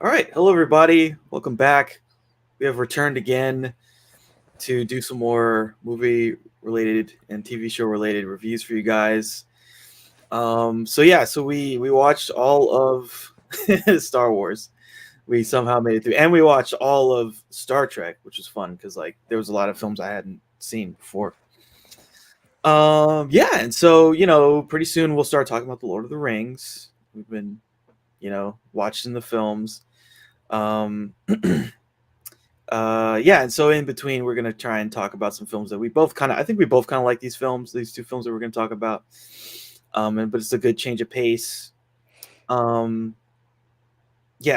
All right. Hello, everybody. Welcome back. We have returned again to do some more movie related and TV show related reviews for you guys. So we watched all of Star Wars. We somehow made it through, and we watched all of Star Trek, which was fun because like there was a lot of films I hadn't seen before. Yeah, and so pretty soon we'll start talking about the Lord of the Rings. We've been watching the films. Um, yeah, and so in between, we're gonna try and talk about some films that we both kind of. I think we both kind of like these films, these two films that we're gonna talk about. But it's a good change of pace. Yeah,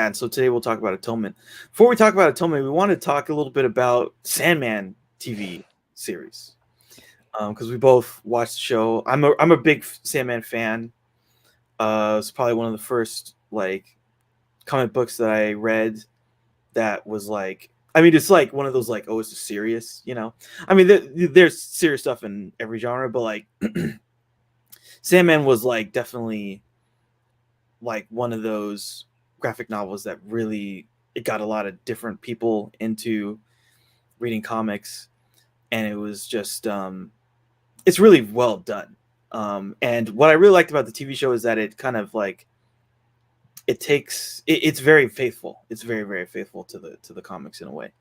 and so today we'll talk about Atonement. Before we talk about Atonement, we want to talk a little bit about Sandman TV series, because we both watched the show. I'm a big Sandman fan. It's probably one of the first like comic books that I read that was like, I mean, it's like one of those like, oh, it's serious, I mean, there's serious stuff in every genre, but like Sandman was like definitely like one of those graphic novels that really it got a lot of different people into reading comics, and it was just it's really well done. And what I really liked about the TV show is that it kind of like it's very faithful. It's very, very faithful to the comics in a way.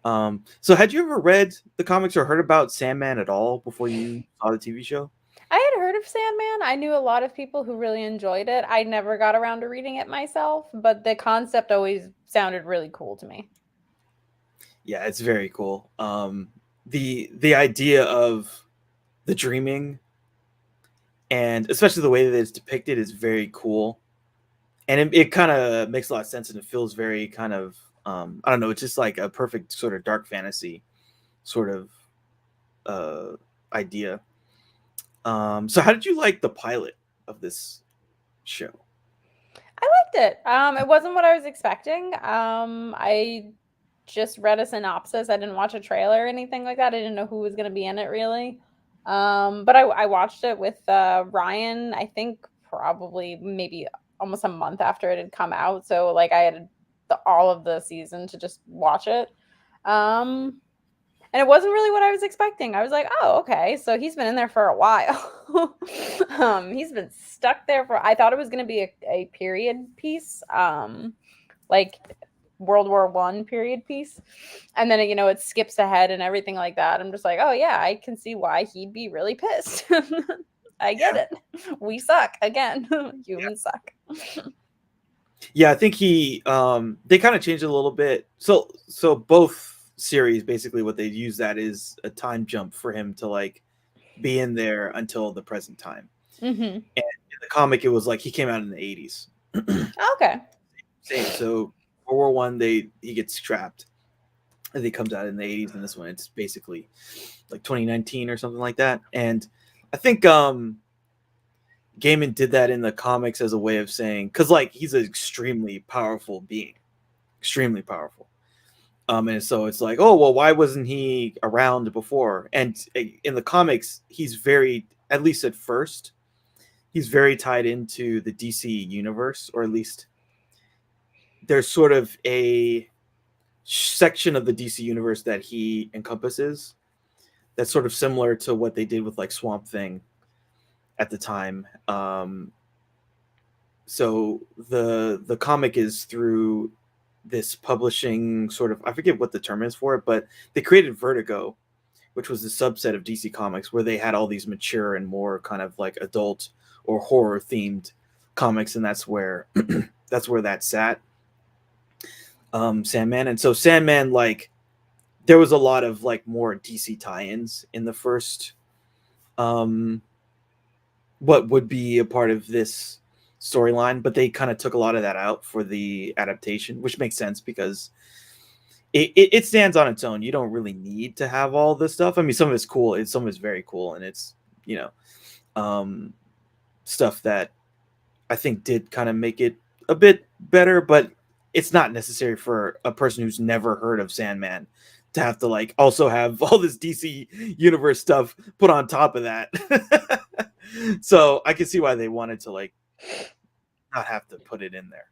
So had you ever read the comics or heard about Sandman at all before you saw the TV show? I had heard of Sandman. I knew a lot of people who really enjoyed it. I never got around to reading it myself, but the concept always sounded really cool to me. Yeah, it's very cool. The idea of the dreaming, and especially the way that it's depicted, is very cool. And it kind of makes a lot of sense, and it feels very kind of I don't know, it's just like a perfect sort of dark fantasy sort of idea. So how did you like the pilot of this show? I liked it. It wasn't what I was expecting. I just read a synopsis. I didn't watch a trailer or anything like that. I didn't know who was going to be in it really. But I watched it with Ryan, I think probably maybe almost a month after it had come out. So like I had all of the season to just watch it. And it wasn't really what I was expecting. I was like, oh, okay. So he's been in there for a while. He's been stuck there I thought it was going to be a period piece, like World War I period piece. And then, it skips ahead and everything like that. I'm just like, oh, yeah, I can see why he'd be really pissed. I get it. We suck. Again, humans suck. Yeah, I think they kind of changed it a little bit. So both series, basically what they use that is a time jump for him to like be in there until the present time. Mm-hmm. And in the comic, it was like he came out in the 80s. Okay. Same. So World War I, he gets trapped, and he comes out in the 80s. And this one, it's basically like 2019 or something like that. And I think Gaiman did that in the comics as a way of saying, because like he's an extremely powerful being, extremely powerful. And so it's like, oh well, why wasn't he around before? And in the comics, he's very, at least at first, he's very tied into the DC universe, or at least there's sort of a section of the DC universe that he encompasses that's sort of similar to what they did with like Swamp Thing at the time. So the comic is through this publishing sort of, I forget what the term is for it, but they created Vertigo, which was a subset of DC Comics where they had all these mature and more kind of like adult or horror themed comics, and that's where that sat. Sandman. And so Sandman, like there was a lot of like more DC tie-ins in the first what would be a part of this storyline, but they kind of took a lot of that out for the adaptation, which makes sense because it stands on its own. You don't really need to have all this stuff. I mean, some of it's cool, some of it's very cool, and it's stuff that I think did kind of make it a bit better, but it's not necessary for a person who's never heard of Sandman to have to like also have all this DC universe stuff put on top of that. So I can see why they wanted to like not have to put it in there.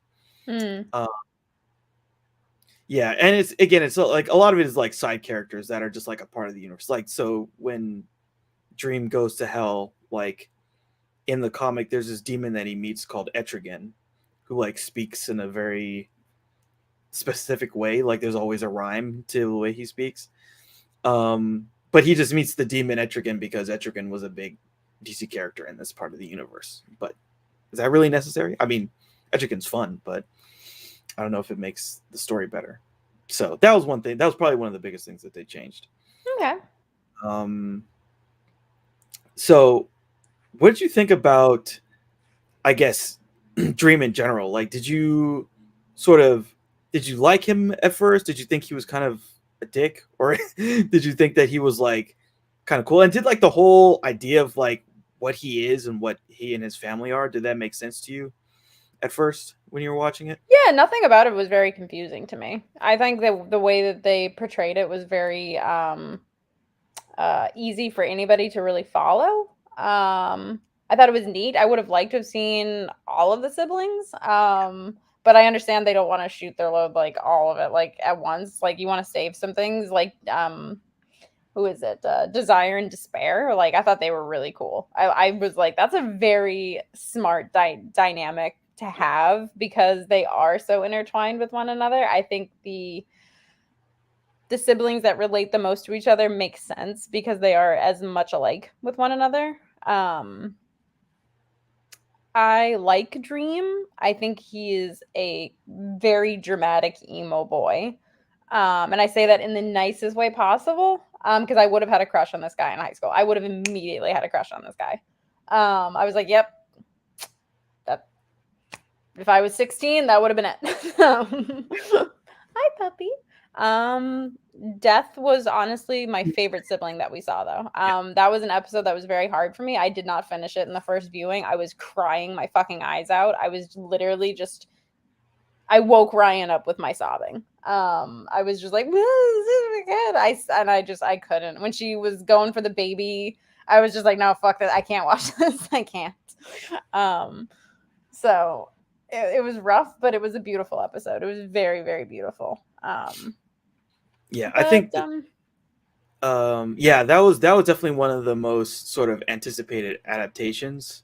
Yeah, and it's like a lot of it is like side characters that are just like a part of the universe. Like so when Dream goes to hell, like in the comic, there's this demon that he meets called Etrigan, who like speaks in a very specific way. Like there's always a rhyme to the way he speaks. But he just meets the demon Etrigan because Etrigan was a big DC character in this part of the universe. But is that really necessary? I mean, Etrigan's fun, but I don't know if it makes the story better. So that was one thing. That was probably one of the biggest things that they changed. Okay. So what did you think about, I guess, Dream in general? Like, did you like him at first? Did you think he was kind of a dick, or did you think that he was like kind of cool? And did like the whole idea of like what he is and what he and his family are, did that make sense to you at first when you were watching it? Yeah, nothing about it was very confusing to me. I think that the way that they portrayed it was very easy for anybody to really follow. I thought it was neat. I would have liked to have seen all of the siblings. But I understand they don't want to shoot their load like all of it like at once. Like you want to save some things like who is it? Desire and Despair. Like I thought they were really cool. I was like, that's a very smart dynamic to have because they are so intertwined with one another. I think the siblings that relate the most to each other make sense because they are as much alike with one another. I like Dream. I think he is a very dramatic emo boy. And I say that in the nicest way possible. Because I would have had a crush on this guy in high school. I would have immediately had a crush on this guy. I was like, yep. That if I was 16, that would have been it. Hi, puppy. Death was honestly my favorite sibling that we saw though. That was an episode that was very hard for me. I did not finish it in the first viewing. I was crying my fucking eyes out. I was literally just I woke Ryan up with my sobbing. I was just like, this is good. I couldn't. When she was going for the baby, I was just like, no, fuck that. I can't watch this. I can't. So it was rough, but it was a beautiful episode. It was very, very beautiful. Yeah, I think that, that was definitely one of the most sort of anticipated adaptations.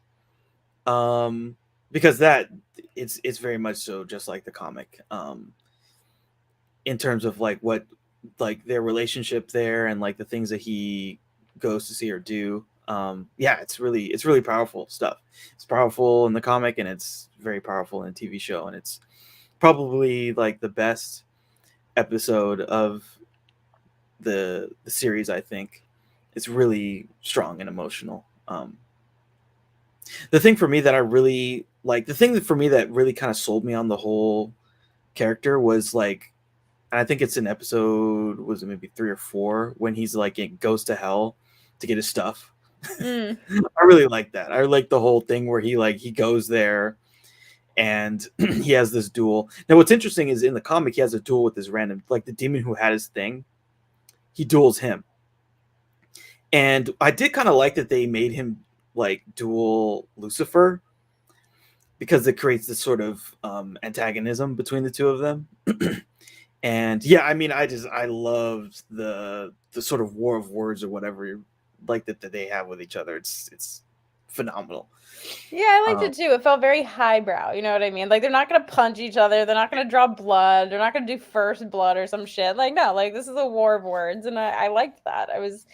Because that it's very much so just like the comic. In terms of like what like their relationship there and like the things that he goes to see her do. It's really powerful stuff. It's powerful in the comic and it's very powerful in a TV show, and it's probably like the best episode of the series. I think it's really strong and emotional. The thing for me that I really like, the thing that for me that really kind of sold me on the whole character was like, and I think it's in episode, was it maybe 3 or 4, when he's like it goes to hell to get his stuff. I really like that. I like the whole thing where he goes there and he has this duel. Now what's interesting is in the comic he has a duel with this random, like the demon who had his thing, he duels him. And I did kind of like that they made him like duel Lucifer, because it creates this sort of antagonism between the two of them. And yeah, I mean, I loved the sort of war of words or whatever like that they have with each other. It's phenomenal. Yeah, I liked it too. It felt very highbrow. You know what I mean? Like they're not gonna punch each other. They're not gonna draw blood. They're not gonna do first blood or some shit. Like no, like this is a war of words, and I liked that. It was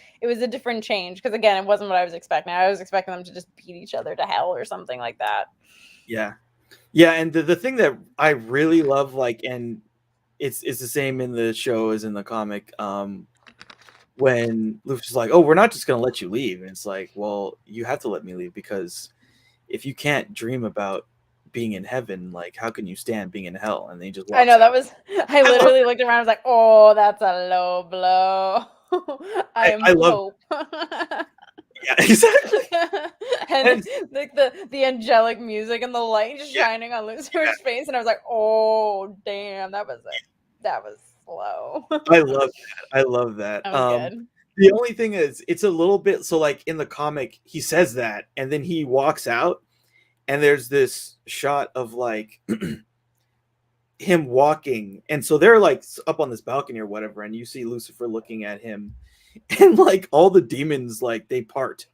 a different change because again, it wasn't what I was expecting. I was expecting them to just beat each other to hell or something like that. Yeah, and the thing that I really love, like, and it's the same in the show as in the comic. When Luffy's like, "Oh, we're not just gonna let you leave," and it's like, "Well, you have to let me leave because if you can't dream about being in heaven, like how can you stand being in hell?" And then he just walks I know out. that was. I literally looked around. I was like, "Oh, that's a low blow." I am hope. Yeah, exactly. And like the angelic music and the light shining on Lucifer's face, and I was like, "Oh, damn, that was slow." I love that. That was good. The only thing is, it's a little bit so like in the comic, he says that, and then he walks out, and there's this shot of like him walking, and so they're like up on this balcony or whatever, and you see Lucifer looking at him, and like all the demons, like they part,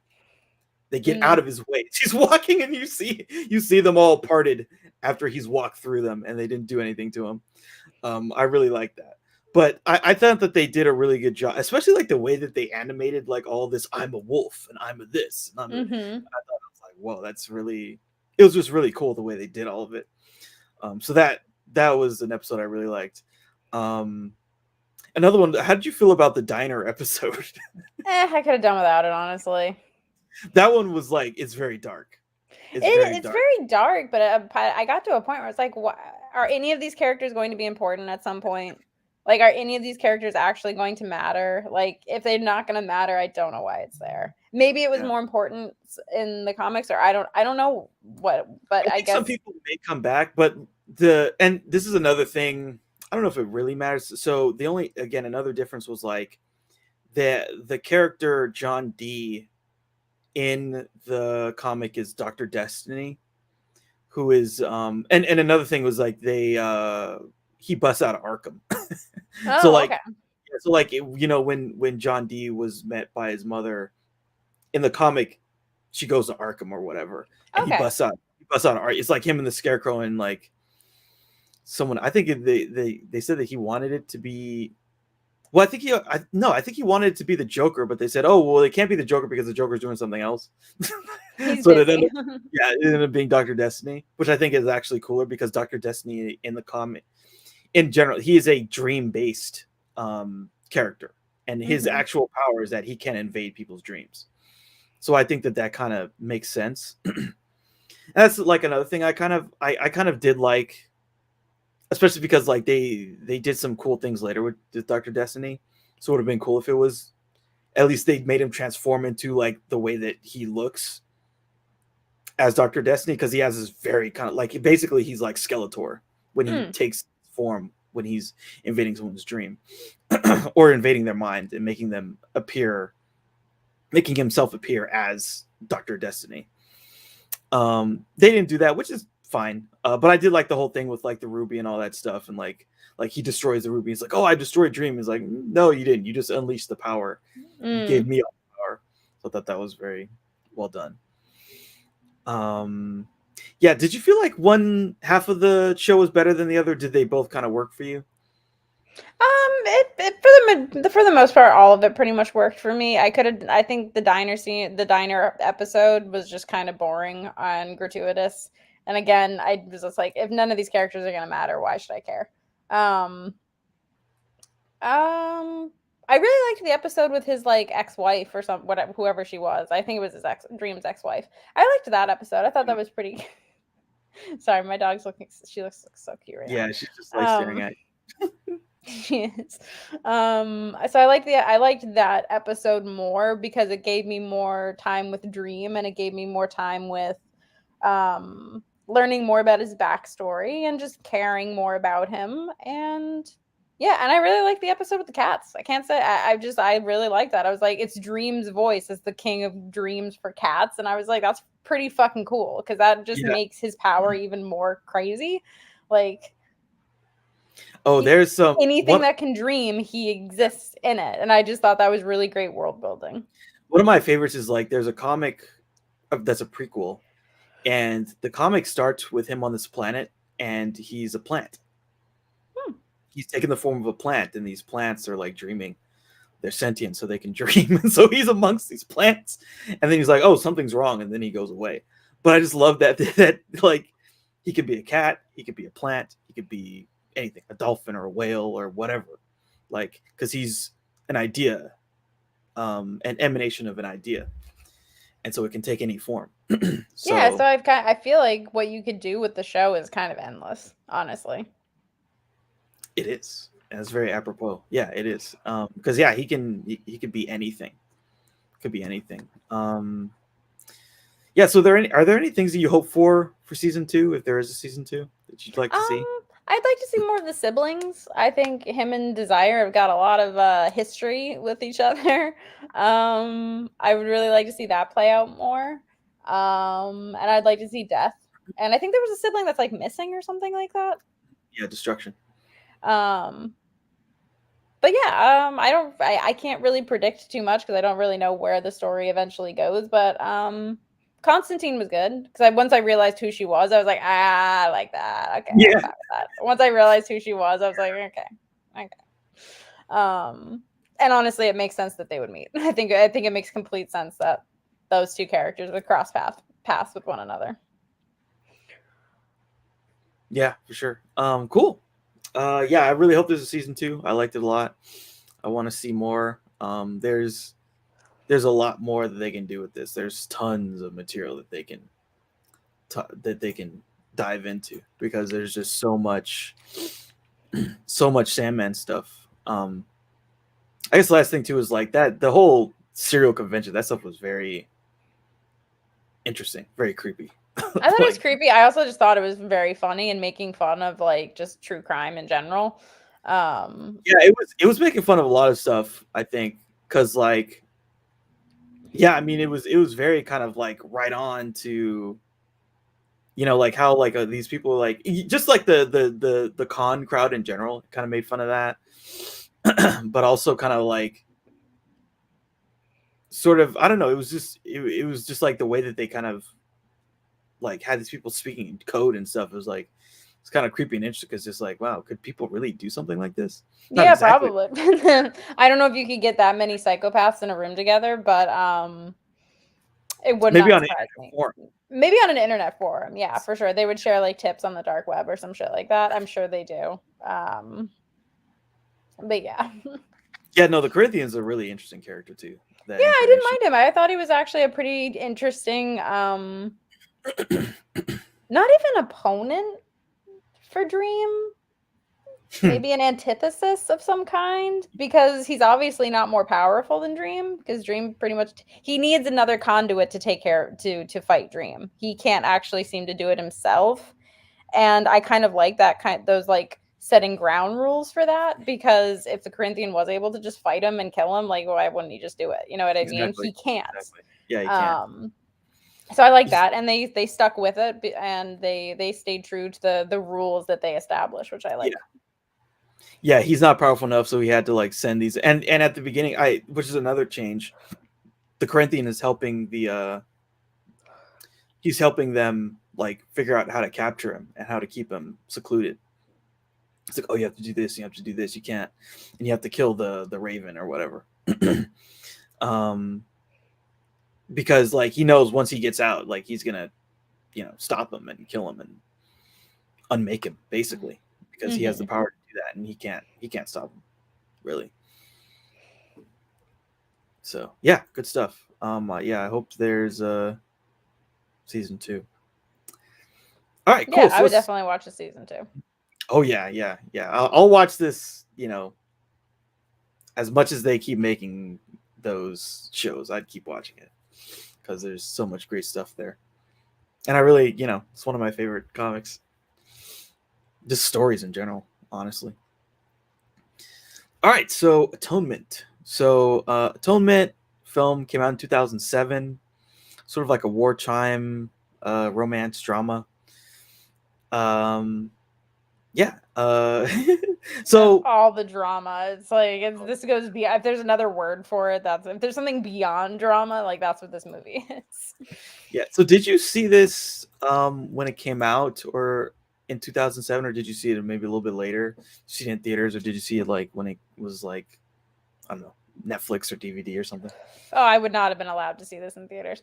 they get out of his way. He's walking, and you see them all parted after he's walked through them, and they didn't do anything to him. I really like that. But I thought that they did a really good job, especially like the way that they animated like all this. I'm a wolf and I'm a this. And I thought it was like, whoa, that's really. It was just really cool the way they did all of it. So that was an episode I really liked. Another one. How did you feel about the diner episode? I could have done without it, honestly. That one was like, it's very dark. It's very dark, but I got to a point where it's like, what, are any of these characters going to be important at some point? Like, are any of these characters actually going to matter? Like, if they're not going to matter, I don't know why it's there. Maybe it was more important in the comics, or I don't know what. But I guess some people may come back. But and this is another thing. I don't know if it really matters. So another difference was like the character John D in the comic is Dr. Destiny, who is and another thing was like he busts out of Arkham. So like when John D was met by his mother in the comic, she goes to Arkham or whatever, and he busts out of It's like him and the Scarecrow and like someone. I think they said that he wanted it to be. Well, I think he wanted it to be the Joker, but they said, "Oh, well, it can't be the Joker because the Joker's doing something else." He's so busy. it ended up being Dr. Destiny, which I think is actually cooler because Dr. Destiny in the comic, in general, he is a dream-based character, and his actual power is that he can invade people's dreams. So I think that kind of makes sense. That's like another thing I kind of did like. Especially because like they did some cool things later with Dr. Destiny. So it would have been cool if it was at least they made him transform into like the way that he looks as Dr. Destiny, because he has this very kind of like basically he's like Skeletor when he takes form when he's invading someone's dream or invading their mind and making himself appear as Dr. Destiny. They didn't do that, which is fine, but I did like the whole thing with like the ruby and all that stuff, and like he destroys the ruby. He's like, "Oh, I destroyed Dream." He's like, "No, you didn't. You just unleashed the power. You gave me all the power." So I thought that was very well done. Yeah. Did you feel like one half of the show was better than the other? Did they both kind of work for you? For the most part, all of it pretty much worked for me. I think the diner episode was just kind of boring and gratuitous. And again, I was just like, if none of these characters are gonna matter, why should I care? I really liked the episode with his like ex-wife or whoever she was. I think it was his Dream's ex-wife. I liked that episode. I thought that was pretty. Sorry, my dog's looking. She looks so cute right now. Yeah, she's just like staring at you. She is. So I liked that episode more because it gave me more time with Dream, and it gave me more time with learning more about his backstory and just caring more about him. And yeah, and I really like the episode with the cats. I can't say I really like that. I was like, it's Dream's voice as the king of dreams for cats, and I was like, that's pretty fucking cool because that just makes his power even more crazy. Like, there's anything that can dream, he exists in it, and I just thought that was really great world building. One of my favorites is like there's a comic that's a prequel, and the comic starts with him on this planet, and he's a plant. He's taken the form of a plant, and these plants are like dreaming. They're sentient, so they can dream. And so he's amongst these plants, and then he's like, "Oh, something's wrong," and then he goes away. But I just love that like he could be a cat, he could be a plant, he could be anything, a dolphin or a whale or whatever, like because he's an idea, an emanation of an idea, and so it can take any form. So I feel like what you could do with the show is kind of endless, honestly. It is, and it's very apropos. Yeah, it is, because he could be anything. Could be anything. Yeah. So are there any things that you hope for season 2, if there is a season 2 that you'd like to see? I'd like to see more of the siblings. I think him and Desire have got a lot of history with each other. I would really like to see that play out more. And I'd like to see Death. And I think there was a sibling that's like missing or something like that. Yeah, destruction. Um, but yeah, I can't really predict too much because I don't really know where the story eventually goes. But Constantine was good because once I realized who she was, I was like, I like that. Okay, I'm Yeah. fine with that. Once I realized who she was, I was like, okay. And honestly, it makes sense that they would meet. I think it makes complete sense that those two characters would cross paths with one another. Yeah, for sure. Cool. Yeah, I really hope there's a season 2. I liked it a lot. I want to see more. There's a lot more that they can do with this. There's tons of material that they can dive into because there's just so much Sandman stuff. I guess the last thing too is like that the whole serial convention. That stuff was very interesting, very creepy. I thought it was Like, creepy. I also just thought it was very funny and making fun of like just true crime in general. yeah, it was making fun of a lot of stuff. I think because like yeah, I mean it was very kind of like right on to like how like these people like just like the con crowd in general kind of made fun of that, but also kind of like sort of I don't know. It was just like the way that they kind of like had these people speaking in code and stuff. It was like it's kind of creepy and interesting because just like wow, could people really do something like this? Not Yeah, exactly. probably. I don't know if you could get that many psychopaths in a room together, but it would Maybe not on an surprise internet me. forum. Maybe on an internet forum, yeah, for sure. They would share like tips on the dark web or some shit like that. I'm sure they do. But yeah. Yeah, no, the Corinthians are a really interesting character too. That Yeah, I didn't incarnation. mind him. I thought he was actually a pretty interesting not even opponent for Dream, maybe an antithesis of some kind because he's obviously not more powerful than Dream because Dream pretty much he needs another conduit to take care to fight Dream. He can't actually seem to do it himself. And I kind of like that those like setting ground rules for that because if the Corinthian was able to just fight him and kill him, like why wouldn't he just do it? You know what I mean? Exactly. He can't. Exactly. Yeah, you can't. Um so I like that, and they stuck with it, and they stayed true to the rules that they established, which I Yeah. like. Yeah, he's not powerful enough, so he had to like send these. And at the beginning, which is another change. The Corinthian is helping he's helping them like figure out how to capture him and how to keep him secluded. It's like, oh, you have to do this, you have to do this, you can't, and you have to kill the Raven or whatever. um, because like he knows once he gets out, like he's gonna, stop him and kill him and unmake him basically because he has the Mm-hmm. power to do that, and he can't stop him really. So yeah, good stuff. Yeah, I hope there's season 2. All right, Yeah, cool. I So would let's. definitely watch the season 2. Oh yeah, yeah, yeah. I'll watch this. As much as they keep making those shows, I'd keep watching it because there's so much great stuff there, and I really, it's one of my favorite comics. Just stories in general, honestly. All right, so Atonement. So Atonement film came out in 2007, sort of like a wartime romance drama. Um, yeah. So All the drama. It's like this goes beyond. If there's another word for it, that's if there's something beyond drama, like that's what this movie is. yeah. So did you see this when it came out, or in 2007, or did you see it maybe a little bit later? Did you see it in theaters, or did you see it like when it was like I don't know, Netflix or DVD or something? Oh, I would not have been allowed to see this in theaters.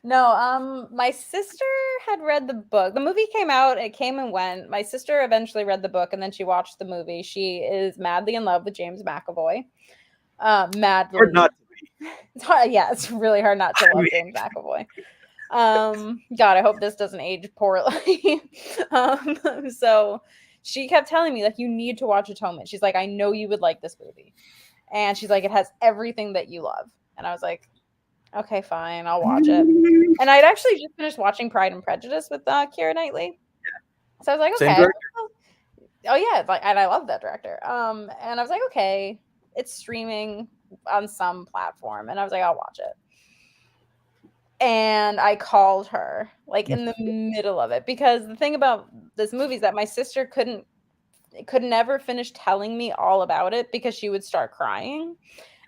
No, my sister had read the book. The movie came out, it came and went. My sister eventually read the book and then she watched the movie. She is madly in love with James McAvoy. Hard Madly. not to be. It's hard, yeah, it's really hard not to I love mean, James McAvoy. God, I hope this doesn't age poorly. So she kept telling me, like, you need to watch Atonement. She's like, I know you would like this movie. And she's like, it has everything that you love. And I was like, okay, fine, I'll watch it. And I'd actually just finished watching Pride and Prejudice with Keira Knightley. So I was like, same okay. director. Oh yeah, it's like, and I love that director. And I was like, okay, it's streaming on some platform. And I was like, I'll watch it. And I called her like in the middle of it, because the thing about this movie is that my sister could never finish telling me all about it because she would start crying.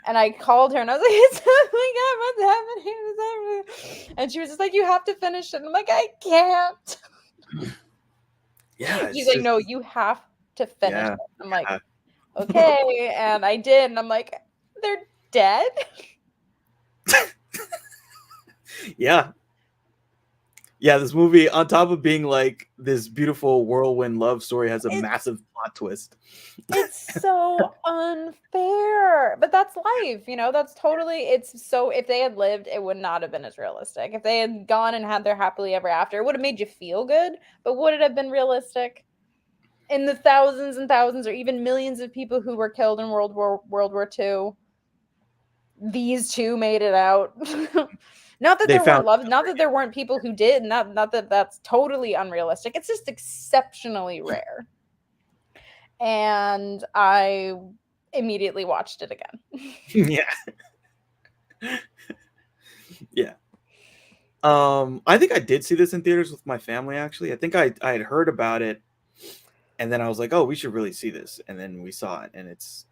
And I called her and I was like, it's, oh my God, what's happening? What's happening? And she was just like, you have to finish it. And I'm like, I can't. Yeah, She's it's like, just no, you have to finish yeah, it. I'm like, yeah. okay. And I did. And I'm like, they're dead? Yeah. Yeah, this movie, on top of being like this beautiful whirlwind love story, has a It's massive plot twist. It's so unfair, but that's life, that's totally, it's so, if they had lived, it would not have been as realistic. If they had gone and had their happily ever after, it would have made you feel good, but would it have been realistic? In the thousands and thousands or even millions of people who were killed in World War II, these two made it out. Not that They there weren't found love, not that there weren't people who did, not that that's totally unrealistic. It's just exceptionally rare. And I immediately watched it again. yeah. Yeah. I think I did see this in theaters with my family, actually. I think I had heard about it, and then I was like, oh, we should really see this. And then we saw it, and it's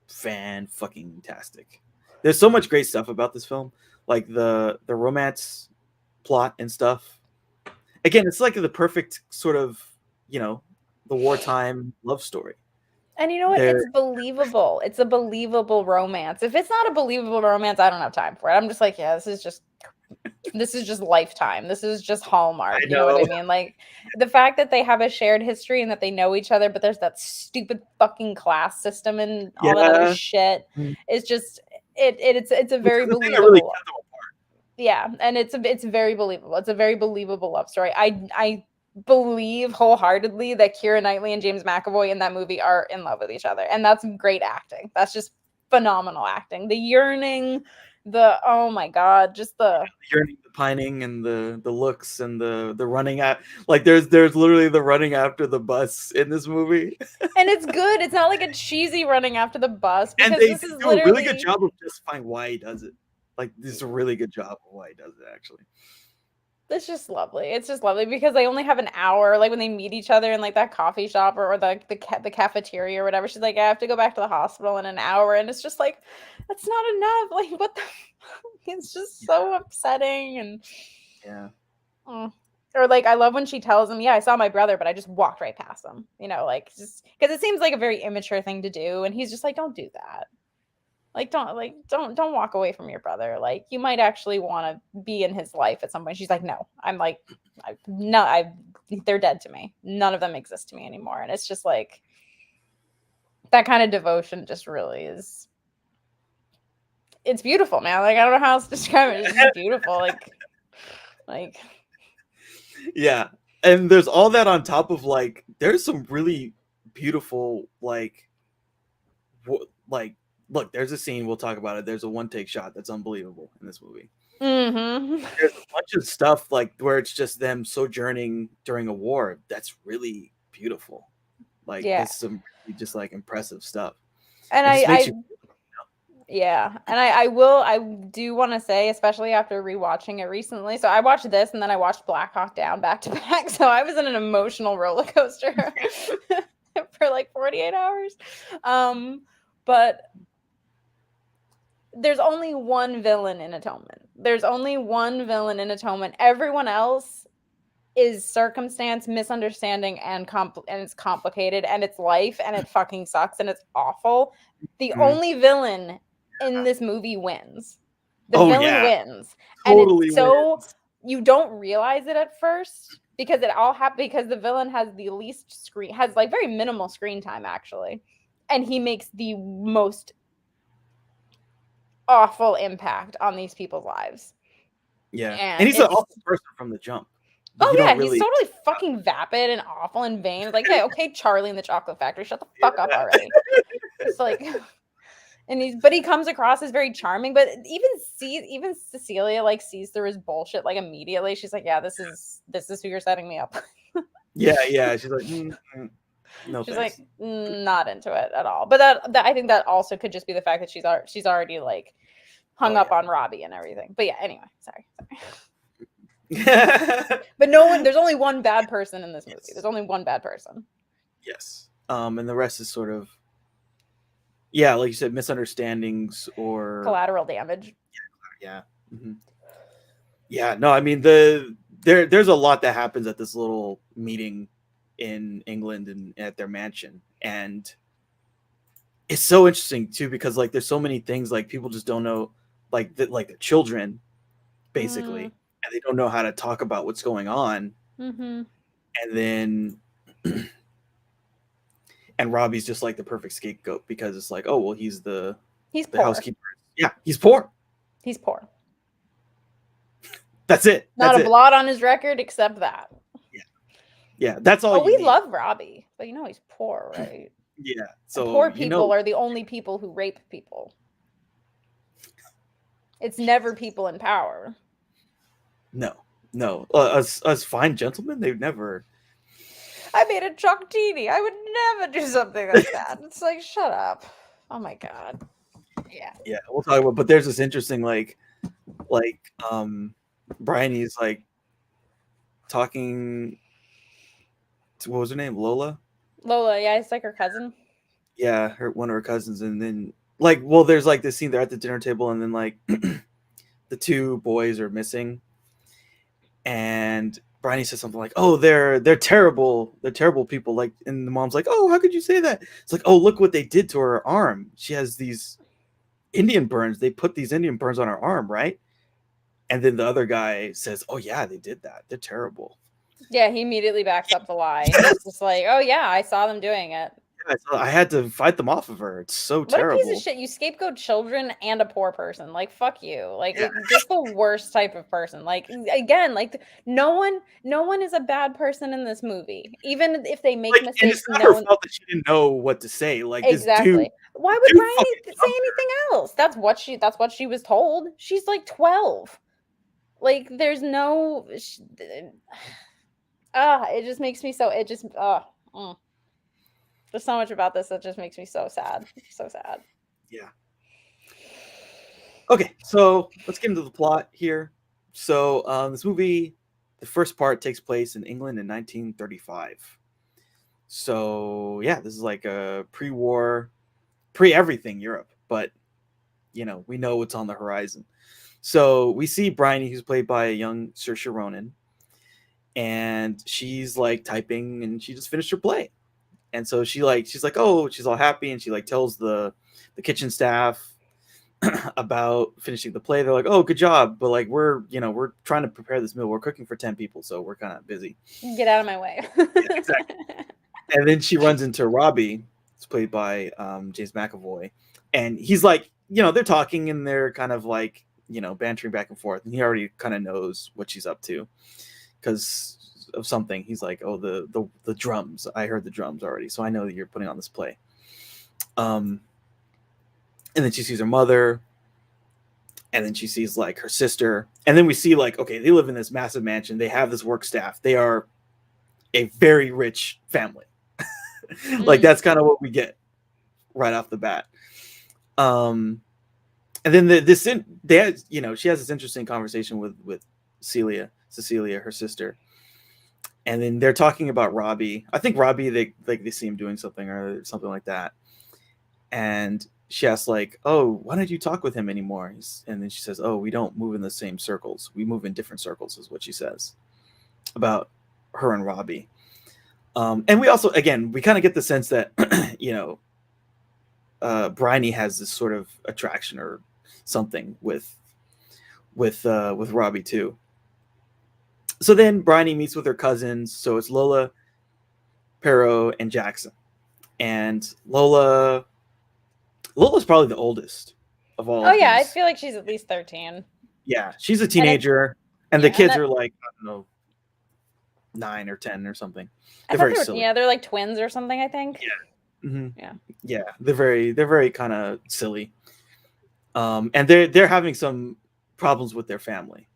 fan-fucking-tastic. There's so much great stuff about this film, like the romance plot and stuff. Again, it's like the perfect sort of, the wartime love story. And you know what? There, It's believable. It's a believable romance. If it's not a believable romance, I don't have time for it. I'm just like, yeah, this is just Lifetime. This is just Hallmark. I You know what I know. mean? Like the fact that they have a shared history and that they know each other, but there's that stupid fucking class system and all that other Yeah. shit. It's just it's a Which very is the thing that really believable. kept them apart. Yeah, and it's very believable. It's a very believable love story. I believe wholeheartedly that Keira Knightley and James McAvoy in that movie are in love with each other, and that's great acting. That's just phenomenal acting. The yearning, the oh my god, just the Yearning, the pining, and the looks, and the running at, like there's literally the running after the bus in this movie. and it's good. It's not like a cheesy running after the bus, And because they this is do a really good literally job of justifying why he does it. Like, this is a really good job of why he does it, actually. it's just lovely. It's just lovely because they only have an hour. Like when they meet each other in like that coffee shop or the cafeteria or whatever. She's like, I have to go back to the hospital in an hour, and it's just like, that's not enough. Like what the? It's just so upsetting and. Yeah. Or like I love when she tells him, yeah, I saw my brother, but I just walked right past him. Like just because it seems like a very immature thing to do, and he's just like, don't do that. Don't walk away from your brother. Like you might actually want to be in his life at some point. She's like, no, I'm like, they're dead to me. None of them exist to me anymore. And it's just like that kind of devotion just really is. It's beautiful, man. Like I don't know how else to describe it. It's just beautiful. Like. Yeah. And there's all that on top of like, there's some really beautiful like look, there's a scene, we'll talk about it. There's a one take shot that's unbelievable in this movie. Mm-hmm. There's a bunch of stuff like where it's just them sojourning during a war. That's really beautiful. Like there's some really just like impressive stuff. And it just makes you. Yeah, and I do want to say, especially after rewatching it recently. So I watched this, and then I watched Black Hawk Down back to back. So I was in an emotional roller coaster for like 48 hours. But there's only one villain in Atonement. There's only one villain in Atonement. Everyone else is circumstance, misunderstanding, and it's complicated, and it's life, and it fucking sucks, and it's awful. The only villain in this movie wins. The villain wins. Totally, and it's so wins. You don't realize it at first because it all happened because the villain has the least screen, has like very minimal screen time actually, and he makes the most awful impact on these people's lives. Yeah, and he's an awful person from the jump. Oh yeah, he's totally fucking vapid and awful and vain. It's like, hey, okay, Charlie in the Chocolate Factory, shut the fuck up already. It's like, and he comes across as very charming, but even Cecilia like sees through his bullshit like immediately. She's like, yeah, this is who you're setting me up. yeah. She's like, no. She's thanks. like, not into it at all. But that I think that also could just be the fact that she's already like hung up on Robbie and everything. But yeah, anyway, sorry. But no one. There's only one bad person in this movie. There's only one bad person. Yes. And the rest is sort of, yeah, like you said, misunderstandings or Collateral damage. yeah. Mm-hmm. Yeah, no, I mean there's a lot that happens at this little meeting in England and at their mansion, and it's so interesting too because like there's so many things like people just don't know, like like the children basically, and they don't know how to talk about what's going on, Mm-hmm. and then and Robbie's just like the perfect scapegoat because it's like, oh well, he's the poor. housekeeper. Yeah, he's poor. He's poor. That's it. Not a blot on his record except that. Yeah, that's all. Oh, we love Robbie, but he's poor, right? Yeah. So and poor people are the only people who rape people. It's never people in power. No. Us fine gentlemen, they've never. I made a chocolini. I would never do something like that. It's like, shut up. Oh my god. Yeah. Yeah, we'll talk about. But there's this interesting Bryony's like talking to, what was her name? Lola, yeah, it's like her cousin. Yeah, one of her cousins, and then there's like this scene, they're at the dinner table, and then like the two boys are missing, and Bryony says something like, "Oh, they're terrible people." Like, and the mom's like, "Oh, how could you say that?" It's like, "Oh, look what they did to her arm. She has these Indian burns. They put these Indian burns on her arm, right?" And then the other guy says, "Oh yeah, they did that. They're terrible." Yeah, he immediately backs up the lie. He's just like, "Oh yeah, I saw them doing it. Yeah, so I had to fight them off of her. It's so terrible. What a piece of shit! You scapegoat children and a poor person. Like, fuck you. Like, just the worst type of person. Like, again, like no one is a bad person in this movie. Even if they make mistakes, and it's not her fault that she didn't know what to say. Like, exactly. This dude, why would Bryony say anything else? That's what she was told. She's like 12. Like, there's no. It just makes me so. It just. There's so much about this that just makes me so sad. So sad. Yeah. Okay, so let's get into the plot here. So this movie, the first part takes place in England in 1935. So yeah, this is like a pre-war, pre-everything Europe, but we know what's on the horizon. So we see Bryony, who's played by a young Saoirse Ronan, and she's like typing, and she just finished her play. And so she's like, oh, she's all happy, and she like tells the kitchen staff about finishing the play. They're like, oh, good job, but like we're trying to prepare this meal. We're cooking for 10 people, so we're kind of busy. Get out of my way. Yeah, exactly. And then she runs into Robbie. It's played by James McAvoy, and he's like, they're talking and they're kind of like bantering back and forth, and he already kind of knows what she's up to because of something. He's like, oh, the drums. I heard the drums already, so I know that you're putting on this play. And then she sees her mother, and then she sees like her sister, and then we see like, okay, they live in this massive mansion. They have this work staff. They are a very rich family. Like that's kind of what we get right off the bat. And then she has this interesting conversation with Cecilia, her sister. And then they're talking about Robbie. I think Robbie, they see him doing something or something like that. And she asks like, oh, why don't you talk with him anymore? And then she says, oh, we don't move in the same circles. We move in different circles, is what she says about her and Robbie. And we also, again, we kind of get the sense that, Bryony has this sort of attraction or something with Robbie too. So then Bryony meets with her cousins. So it's Lola, Pero, and Jackson. And Lola's probably the oldest of all. Oh yeah, I feel like she's at least 13. Yeah, she's a teenager, and the kids are like, I don't know, 9 or 10 or something. They're very silly. Yeah, they're like twins or something, I think. Yeah. Mm-hmm. Yeah. They're very kind of silly. And they're having some problems with their family.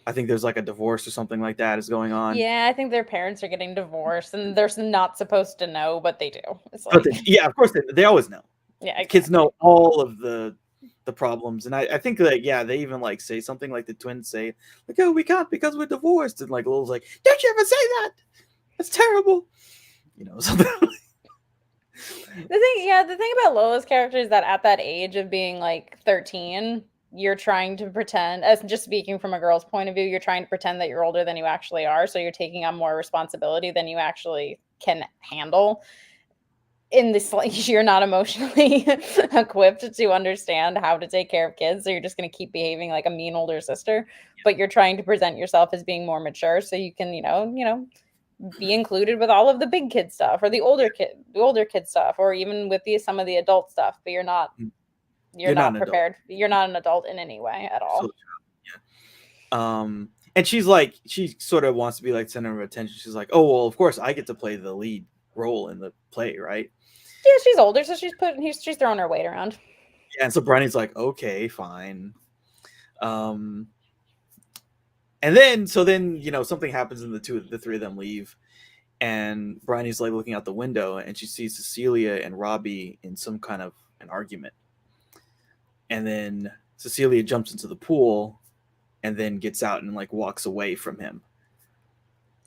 I think there's like a divorce or something like that is going on. Yeah, I think their parents are getting divorced, and they're not supposed to know, but they do. It's like, of course they always know. Yeah, exactly. Kids know all of the the problems. And I think that, yeah, they even like say something like the twins say, like, oh, we can't because we're divorced. And like Lil's like, don't you ever say that? That's terrible. You know, something like The thing about Lola's character is that at that age of being like 13, you're trying to pretend, as just speaking from a girl's point of view, you're trying to pretend that you're older than you actually are. So you're taking on more responsibility than you actually can handle. In this, like, you're not emotionally equipped to understand how to take care of kids. So you're just going to keep behaving like a mean older sister, but you're trying to present yourself as being more mature so you can, be included with all of the big kid stuff or the older kid stuff, or even with some of the adult stuff, but you're not prepared. You're not an adult in any way at all. Yeah. And she's like, she sort of wants to be like center of attention. She's like, oh, well, of course I get to play the lead role in the play, right? Yeah, she's older, so she's throwing her weight around. Yeah, and so Bryony's like, okay, fine. And then something happens and the three of them leave, and Bryony's like looking out the window and she sees Cecilia and Robbie in some kind of an argument. And then Cecilia jumps into the pool and then gets out and like walks away from him.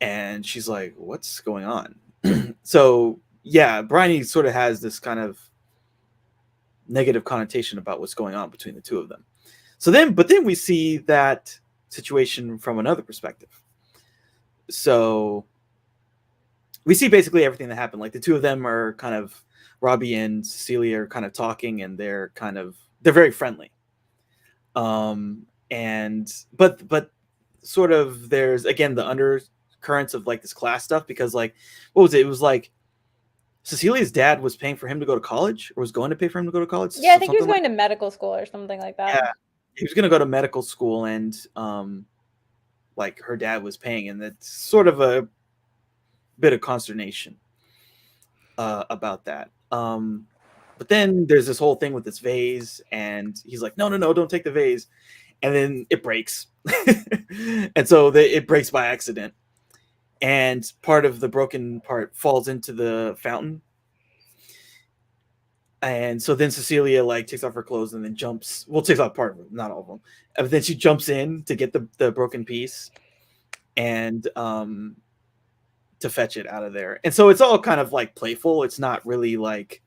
And she's like, what's going on? So yeah, Bryony sort of has this kind of negative connotation about what's going on between the two of them. But then we see that situation from another perspective. So we see basically everything that happened. Like the two of them are kind of, Robbie and Cecilia are kind of talking, and they're very friendly. But sort of there's again the undercurrents of like this class stuff, because like, what was it? It was like Cecilia's dad was paying for him to go to college, or was going to pay for him to go to college. Yeah, I think he was going to medical school or something like that. Yeah, he was going to go to medical school, and like her dad was paying, and that's sort of a bit of consternation about that. But then there's this whole thing with this vase, and he's like, no, don't take the vase. And then it breaks. And so it breaks by accident. And part of the broken part falls into the fountain. And so then Cecilia like takes off her clothes and then takes off part of it, not all of them. But then she jumps in to get the broken piece and to fetch it out of there. And so it's all kind of like playful. It's not really like,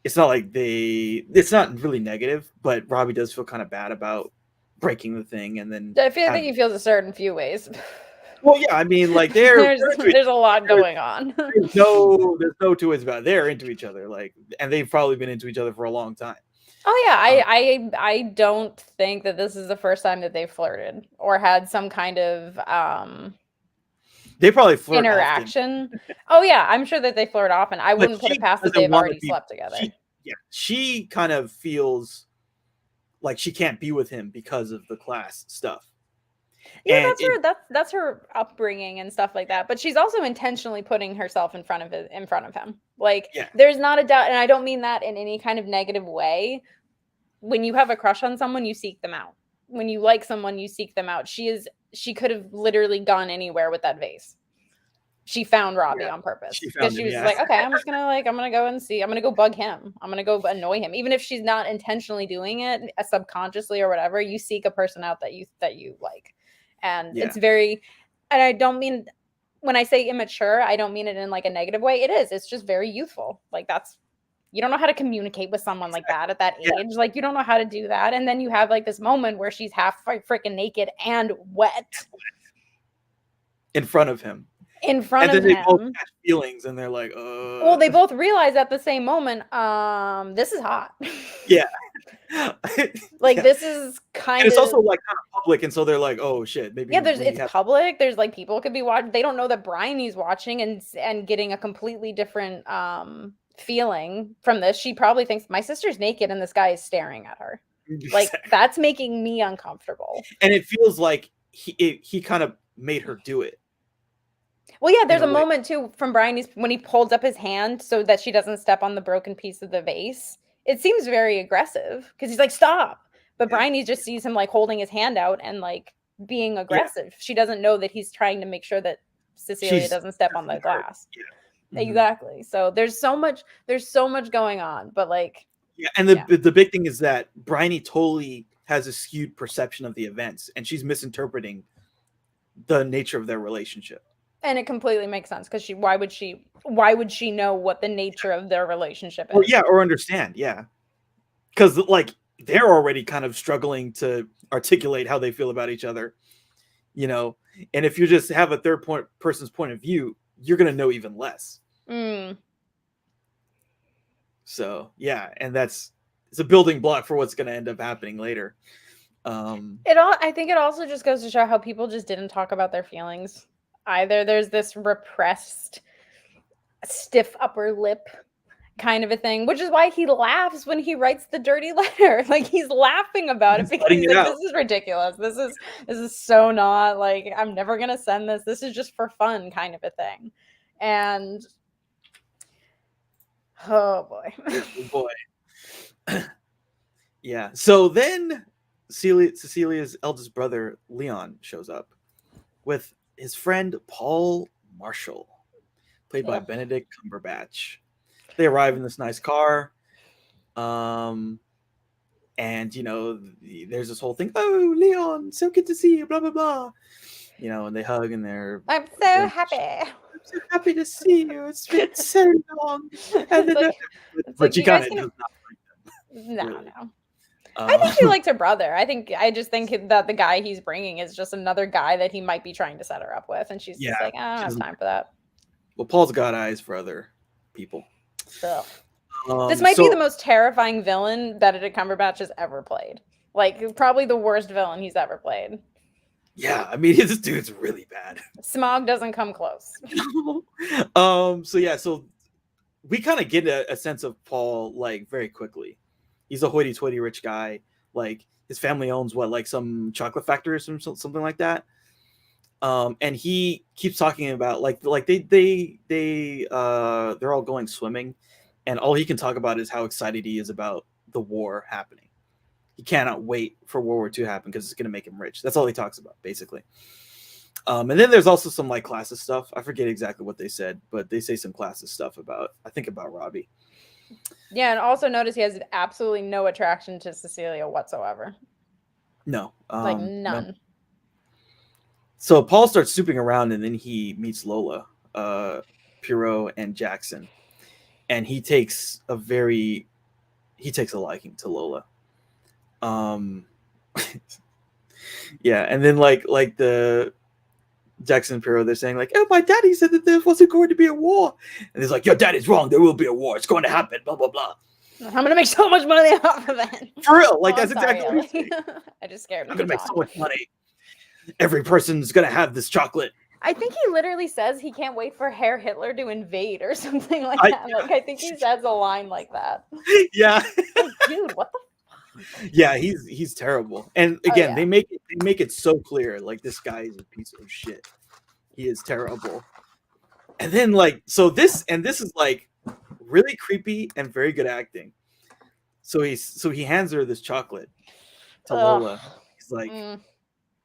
it's not really negative, but Robbie does feel kind of bad about breaking the thing. And then I think he feels a certain few ways. Well, yeah, I mean, like there's a lot going on. There's no two ways about it. They're into each other, like, and they've probably been into each other for a long time. Oh yeah, I don't think that this is the first time that they've flirted or had some kind of they probably flirt interaction. Oh yeah, I'm sure that they flirt often. I wouldn't put it past that they've already slept together. She kind of feels like she can't be with him because of the class stuff. Yeah, that's her upbringing and stuff like that. But she's also intentionally putting herself in front of him. Like, there's not a doubt, and I don't mean that in any kind of negative way. When you have a crush on someone, you seek them out. When you like someone, you seek them out. She could have literally gone anywhere with that vase. She found Robbie on purpose because she was like, okay, I'm gonna go and see. I'm gonna go bug him. I'm gonna go annoy him, even if she's not intentionally doing it subconsciously or whatever. You seek a person out that you like. And it's very, and I don't mean, when I say immature, I don't mean it in like a negative way. It's just very youthful. Like you don't know how to communicate with someone like that at that age. Yeah. Like you don't know how to do that. And then you have like this moment where she's half freaking naked and wet. In front of him. And then they both catch feelings and they're like, Well, they both realize at the same moment, this is hot. Yeah. This is and it's also like kind of public, and so they're like, oh shit, maybe it's public. There's like people could be watching. They don't know that Bryony's watching and getting a completely different feeling from this. She probably thinks my sister's naked and this guy is staring at her. Like that's making me uncomfortable. And it feels like he kind of made her do it. Well, yeah, there's a moment too from Bryony's when he holds up his hand so that she doesn't step on the broken piece of the vase. It seems very aggressive because he's like, stop. But Bryony just sees him like holding his hand out and like being aggressive. Yeah. She doesn't know that he's trying to make sure that Cecilia doesn't step on the glass. Yeah. Mm-hmm. Exactly. So there's so much going on, but like Yeah, and the big thing is that Bryony totally has a skewed perception of the events, and she's misinterpreting the nature of their relationship. And it completely makes sense because why would she know what the nature of their relationship is? Or yeah, or understand, yeah. Because like they're already kind of struggling to articulate how they feel about each other, you know. And if you just have a person's point of view, you're gonna know even less. So yeah, and it's a building block for what's gonna end up happening later. I think it also just goes to show how people just didn't talk about their feelings either. There's this repressed, stiff upper lip kind of a thing, which is why he laughs when he writes the dirty letter. Like he's laughing about it because he's like, this is ridiculous. This is so not like, I'm never gonna send this. This is just for fun kind of a thing. And oh boy. Oh boy. Yeah. So then Cecilia's eldest brother Leon shows up with his friend Paul Marshall, played by Benedict Cumberbatch. They arrive in this nice car, and you know, there's this whole thing. Oh, Leon, so good to see you. Blah blah blah. You know, and they hug and I'm so happy. I'm so happy to see you. It's been so long. And then, but you kind of does not like them. No, really. No. I think she liked her brother. I just think that the guy he's bringing is just another guy that he might be trying to set her up with, and she's just like, I don't have time for that. Well, Paul's got eyes for other people. This might be the most terrifying villain Benedict Cumberbatch has ever played. Like, probably the worst villain he's ever played. Yeah, I mean, this dude's really bad. Smog doesn't come close. So we kind of get a sense of Paul like very quickly. He's a hoity-toity rich guy. Like his family owns like some chocolate factory or something like that. And he keeps talking about like they're all going swimming, and all he can talk about is how excited he is about the war happening. He cannot wait for World War II to happen because it's going to make him rich. That's all he talks about, basically. And then there's also some like classist stuff. I forget exactly what they said, but they say some classist stuff about Robbie. Yeah, and also notice he has absolutely no attraction to Cecilia whatsoever. No. Like none. No. So Paul starts snooping around, and then he meets Lola, Poirot, and Jackson. And he takes a liking to Lola. Yeah, and then like the Jackson and Poirot, they're saying like, oh, my daddy said that there wasn't going to be a war. And he's like, your daddy's wrong. There will be a war. It's going to happen. Blah, blah, blah. I'm going to make so much money off of it. For real. Like, that's exactly what he's saying. I just scared me. I'm going to make so much money. Every person's going to have this chocolate. I think he literally says he can't wait for Herr Hitler to invade or something like that. I think he says a line like that. Yeah. Like, dude, what the fuck? Yeah, he's terrible. And again, they make it so clear, like this guy is a piece of shit. He is terrible. And then this is like really creepy and very good acting. So he hands her this chocolate to Lola. He's like,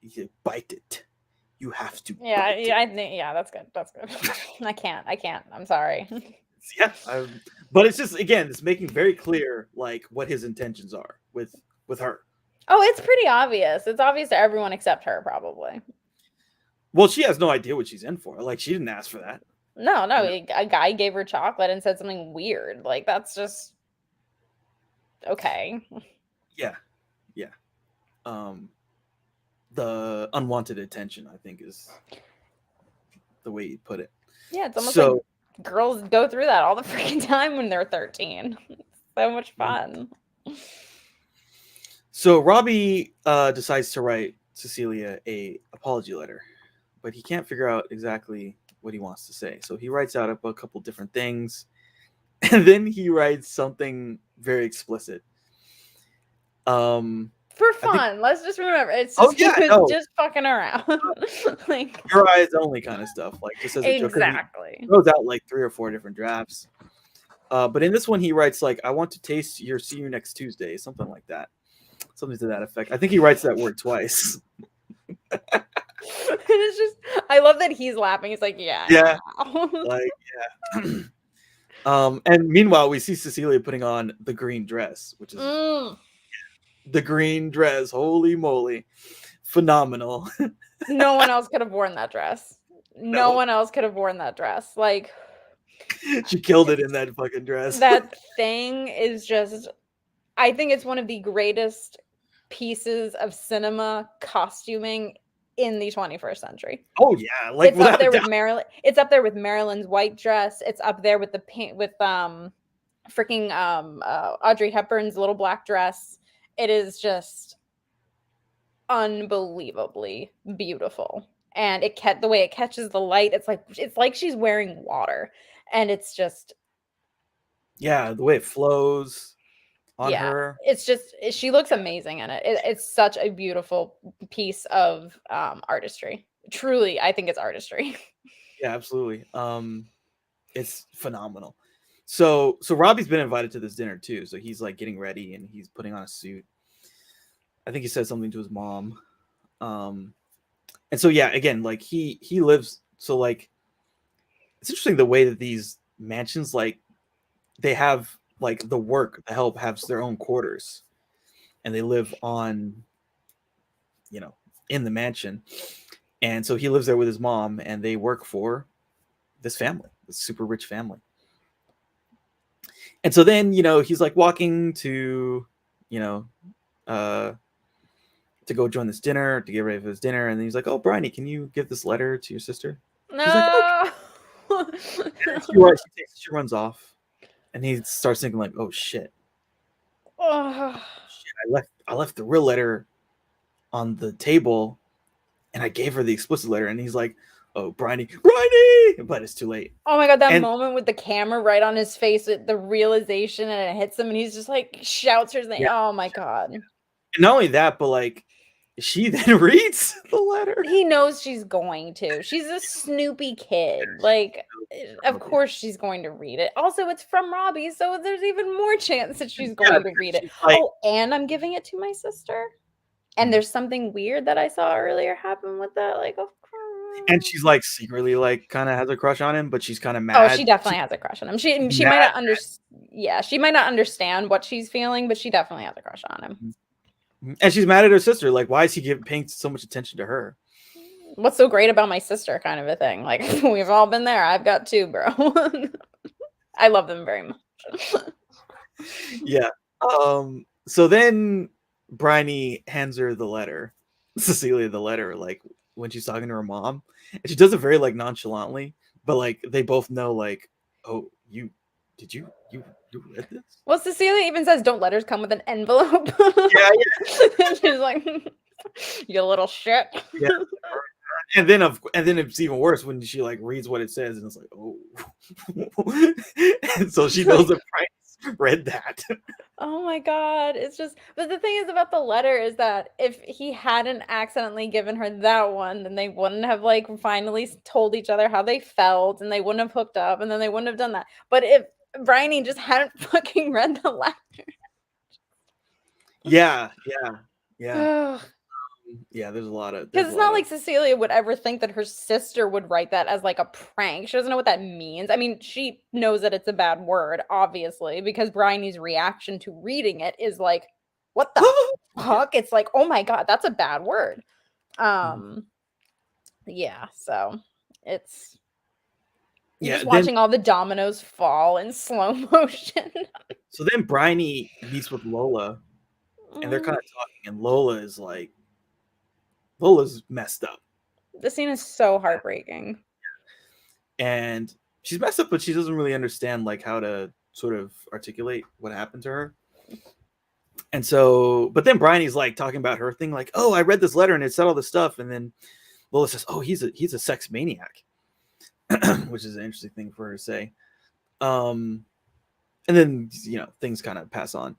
you bite it. You have to. Yeah, that's good. That's good. I can't. I'm sorry. Yeah, but it's just, again, it's making very clear like what his intentions are with her. Oh, it's pretty obvious. It's obvious to everyone except her, probably. Well, she has no idea what she's in for. Like, she didn't ask for that. No, a guy gave her chocolate and said something weird. Like, that's just okay. Yeah. The unwanted attention, I think, is the way you put it. Yeah, it's almost like girls go through that all the freaking time when they're 13. It's so much fun. So Robbie decides to write Cecilia a apology letter, but he can't figure out exactly what he wants to say. So he writes out a couple different things, and then he writes something very explicit. For fun, let's just remember it's just just fucking around, like your eyes only kind of stuff. Like just as a joke. Exactly. He throws out like 3 or 4 different drafts. But in this one, he writes like, "I want to taste your see you next Tuesday," something like that, something to that effect. I think he writes that word twice. It's just, I love that he's laughing. He's like, yeah. Like, yeah. And meanwhile, we see Cecilia putting on the green dress, which is the green dress. Holy moly, phenomenal! No one else could have worn that dress. No one else could have worn that dress. Like, she killed it in that fucking dress. that thing is just. I think it's one of the greatest pieces of cinema costuming in the 21st century. Oh yeah, like It's up there with doubt. Marilyn. It's up there with Marilyn's white dress. It's up there with the paint with freaking Audrey Hepburn's little black dress. It is just unbelievably beautiful, and the way it catches the light. It's like she's wearing water, and it's just Yeah, the way it flows on her. It's just she looks amazing in it. It's such a beautiful piece of artistry. Truly, I think it's artistry. Yeah, absolutely. It's phenomenal. So Robbie's been invited to this dinner too. So he's like getting ready and he's putting on a suit. I think he said something to his mom. And so yeah, again, like he lives. So like, it's interesting the way that these mansions, like, they have like the help has their own quarters, and they live on, in the mansion. And so he lives there with his mom, and they work for this family, this super rich family. And so then, he's like walking to, to go join this dinner, to get ready for this dinner. And then he's like, "Oh, Bryony, can you give this letter to your sister?" No. She's like, "Okay." She runs off, and he starts thinking like, "Oh shit. Shit, I left the real letter on the table, and I gave her the explicit letter." And he's like, "Oh, Bryony!" But it's too late. Oh my god, that moment with the camera right on his face, with the realization, and it hits him, and he's just like shouts her name. Yeah. Oh my god. And not only that, but like, she then reads the letter. He knows she's going to. She's a snoopy kid. Like, of course she's going to read it. Also, it's from Robbie, so there's even more chance that she's going to read it. Like, oh, and I'm giving it to my sister. And there's something weird that I saw earlier happen with that. Like, of course. And she's like secretly like kind of has a crush on him, but she's kind of mad. Oh, she definitely has a crush on him. She might not understand. Yeah, she might not understand what she's feeling, but she definitely has a crush on him. And she's mad at her sister. Like, why is he paying so much attention to her? What's so great about my sister, kind of a thing. Like, we've all been there. I've got two, bro. I love them very much. Yeah. So then Bryony hands her the letter, Cecilia the letter, like when she's talking to her mom, and she does it very like nonchalantly, but like they both know, like, "Oh, you read this?" Well, Cecilia even says, "Don't letters come with an envelope?" Yeah. She's like, "You little shit." Yeah. And then it's even worse when she like reads what it says, and it's like, "Oh," and so she knows that Bryony read that. Oh my god, it's just. But the thing is about the letter is that if he hadn't accidentally given her that one, then they wouldn't have like finally told each other how they felt, and they wouldn't have hooked up, and then they wouldn't have done that. But if Bryony just hadn't fucking read the letter. Yeah. Yeah, there's a lot of, because it's not like Cecilia would ever think that her sister would write that as like a prank. She doesn't know what that means. I mean, she knows that it's a bad word, obviously, because Bryony's reaction to reading it is like, "What the fuck?" It's like, "Oh my god, that's a bad word." Yeah, so it's just watching all the dominoes fall in slow motion. So then Bryony meets with Lola, and they're kind of talking, and Lola's messed up. The scene is so heartbreaking. And she's messed up, but she doesn't really understand like how to sort of articulate what happened to her. And so, but then Bryony's like talking about her thing, like, "Oh, I read this letter and it said all this stuff." And then Lola says, "Oh, he's a sex maniac," which is an interesting thing for her to say. And then, things kind of pass on.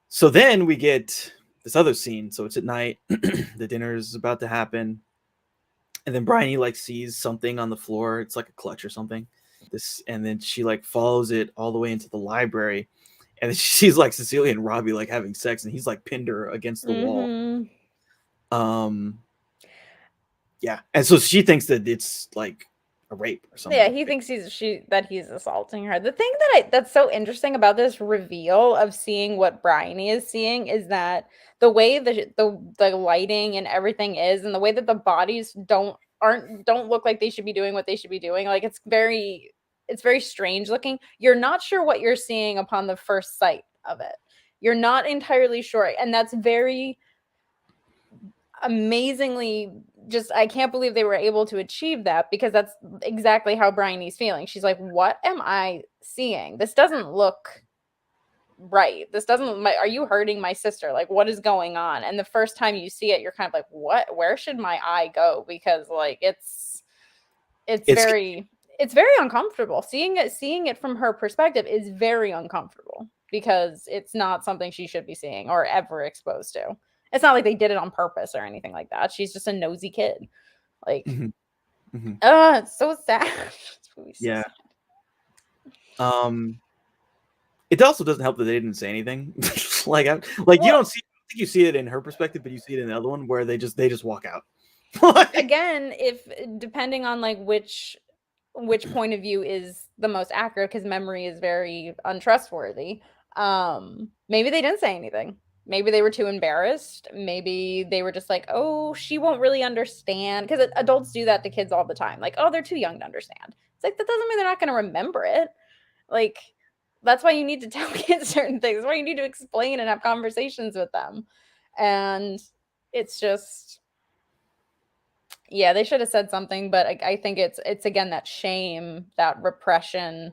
So then we get this other scene. So it's at night. The dinner is about to happen. And then Bryony like sees something on the floor. It's like a clutch or something. And then she like follows it all the way into the library. And then she sees like Cecilia and Robbie like having sex, and he's like pinned her against the wall. Yeah. And so she thinks that it's like a rape or something. Yeah, he thinks he's assaulting her. The thing that's so interesting about this reveal of seeing what Bryony is seeing is that the way the lighting and everything is, and the way that the bodies don't look like they should be doing what they should be doing. Like it's very strange looking. You're not sure what you're seeing upon the first sight of it. You're not entirely sure, and that's very amazingly just I can't believe they were able to achieve that, because that's exactly how Bryony's feeling. She's like, what am I seeing? This doesn't look right. This doesn't are you hurting my sister? Like, what is going on? And the first time you see it, you're kind of like, what? Where should my eye go? Because like it's very uncomfortable. Seeing it from her perspective is very uncomfortable, because it's not something she should be seeing or ever exposed to. It's not like they did it on purpose or anything like that. She's just a nosy kid. Like, it's so sad. Yeah. It also doesn't help that they didn't say anything. like you don't think you see it in her perspective, but you see it in the other one where they just walk out. Again, if depending on like which point of view is the most accurate, because memory is very untrustworthy. Maybe they didn't say anything. Maybe they were too embarrassed. Maybe they were just like, oh, she won't really understand. Because adults do that to kids all the time. Like, oh, they're too young to understand. It's like, that doesn't mean they're not going to remember it. Like, that's why you need to tell kids certain things. That's why you need to explain and have conversations with them. And it's just, yeah, they should have said something. But I think it's again, that shame, that repression,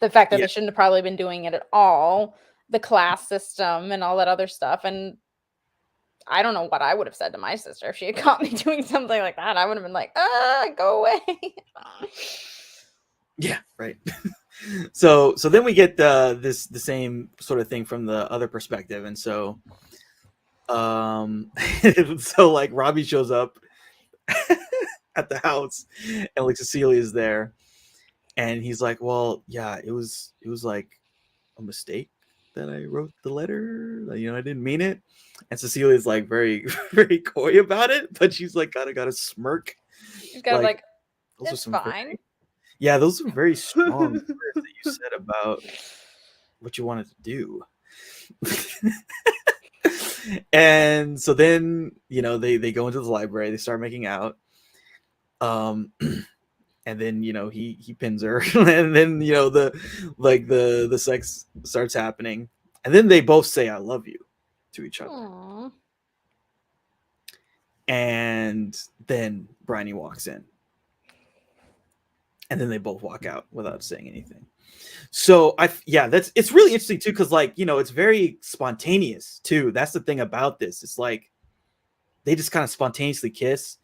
the fact that they shouldn't have probably been doing it at all, the class system and all that other stuff. And I don't know what I would have said to my sister if she had caught me doing something like that. I would have been like, go away. Yeah, right. So then we get the same sort of thing from the other perspective. And so so like Robbie shows up at the house and like Cecilia's there, and he's like, well, yeah, it was like a mistake that I wrote the letter. I didn't mean it. And Cecilia's like very, very coy about it, but she's like got a smirk. She's got like it's fine. Those are very strong words that you said about what you wanted to do. And so then, they go into the library, they start making out. And then, he pins her, and then, the sex starts happening. And then they both say, I love you to each other. Aww. And then Bryony walks in. And then they both walk out without saying anything. So it's really interesting too, because it's very spontaneous too. That's the thing about this. It's like they just kind of spontaneously kiss,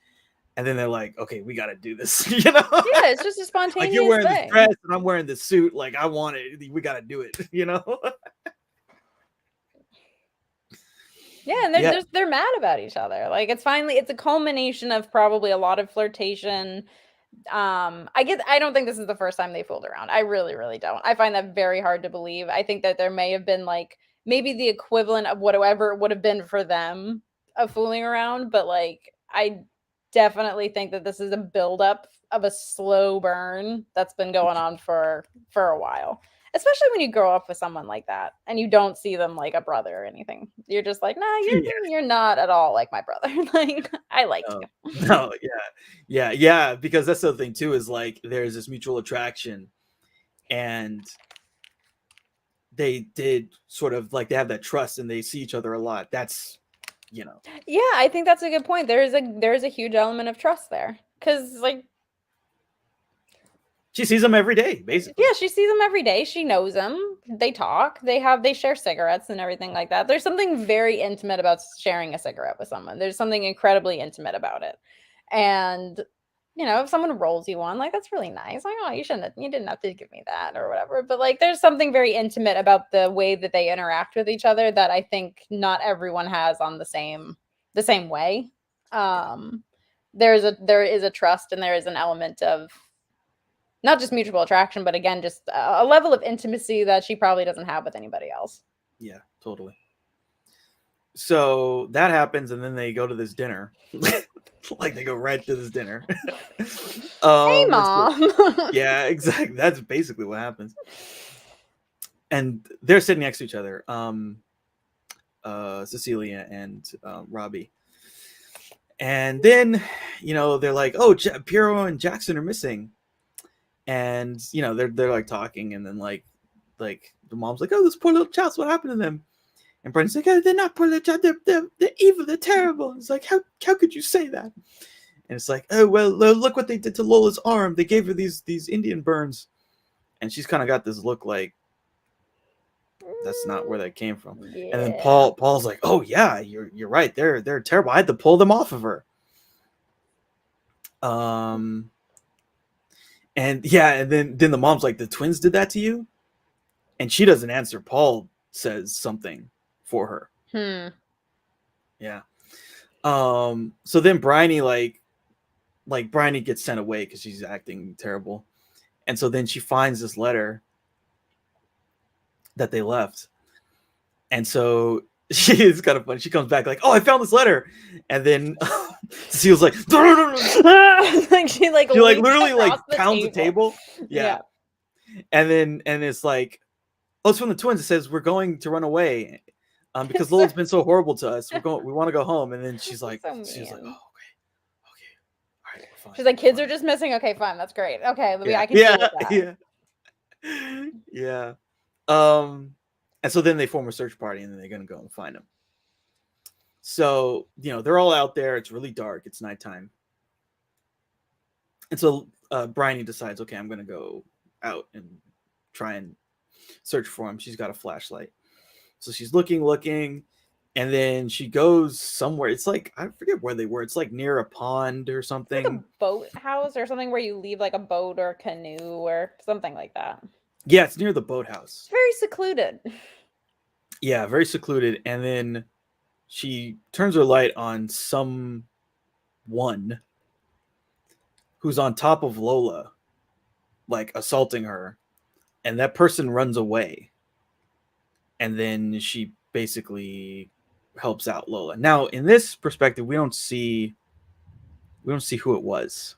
and then they're like, okay, we got to do this. Yeah, it's just a spontaneous like you're wearing thing. this dress and I'm wearing this suit. Like I want it. We got to do it. Yeah, and they're mad about each other. Like it's a culmination of probably a lot of flirtation. I don't think this is the first time they fooled around. I really, really don't. I find that very hard to believe. I think that there may have been like maybe the equivalent of whatever it would have been for them of fooling around, but like I definitely think that this is a buildup of a slow burn that's been going on for a while. Especially when you grow up with someone like that and you don't see them like a brother or anything. You're just like, nah, you're not at all like my brother. Like, I like you. No, yeah. Because that's the other thing too, is like there's this mutual attraction, and they did sort of like they have that trust and they see each other a lot. That's Yeah, I think that's a good point. There's a huge element of trust there. Because like she sees him every day, basically. Yeah, she sees him every day. She knows him. They talk. They share cigarettes and everything like that. There's something very intimate about sharing a cigarette with someone. There's something incredibly intimate about it. And if someone rolls you one, like that's really nice. Like, oh, you didn't have to give me that or whatever. But like there's something very intimate about the way that they interact with each other that I think not everyone has on the same way. There is a trust, and there is an element of not just mutual attraction, but again, just a level of intimacy that she probably doesn't have with anybody else. Yeah, totally. So that happens, and then they go to this dinner. Like they go right to this dinner. Hey, And so, mom. yeah, exactly. That's basically what happens. And they're sitting next to each other. Cecilia and Robbie. And then, they're like, "Oh, Piero and Jackson are missing," and they're like talking, and then like the mom's like, "Oh, those poor little chaps, what happened to them?" And Brendan's like, "Oh, they're not poor little chaps, they're evil, they're terrible." It's like, how could you say that? And it's like, "Oh well, look what they did to Lola's arm. They gave her these Indian burns," and she's kind of got this look like that's not where that came from. Yeah. And then Paul's like, "Oh yeah, you're right. They're terrible. I had to pull them off of her." And yeah, and then the mom's like, "The twins did that to you?" And she doesn't answer. Paul says something for her. Yeah. So then Bryony like Bryony gets sent away because she's acting terrible. And so then she finds this letter that they left. And so it's kind of funny. She comes back like, "Oh, I found this letter." And then Cecile's like, like she literally like pounds the table. Yeah. And it's like, "Oh, it's from the twins. It says we're going to run away because Lola's been so horrible to us. We want to go home." And then she's like, "Oh, okay. All right, fine." She's like, "Kids are just missing. Okay, fine. That's great. Okay, I can deal with that." Yeah. And so then they form a search party, and then they're gonna go and find them. So they're all out there. It's really dark. It's nighttime, and so Bryony decides, okay, I'm gonna go out and try and search for him. She's got a flashlight, so she's looking, and then she goes somewhere. It's like, I forget where they were. It's like near a pond or something. Like a boat house or something where you leave like a boat or a canoe or something like that. Yeah, it's near the boathouse. It's very secluded. Yeah, very secluded. And then she turns her light on someone who's on top of Lola, like assaulting her, and that person runs away. And then she basically helps out Lola. Now, in this perspective, we don't see who it was.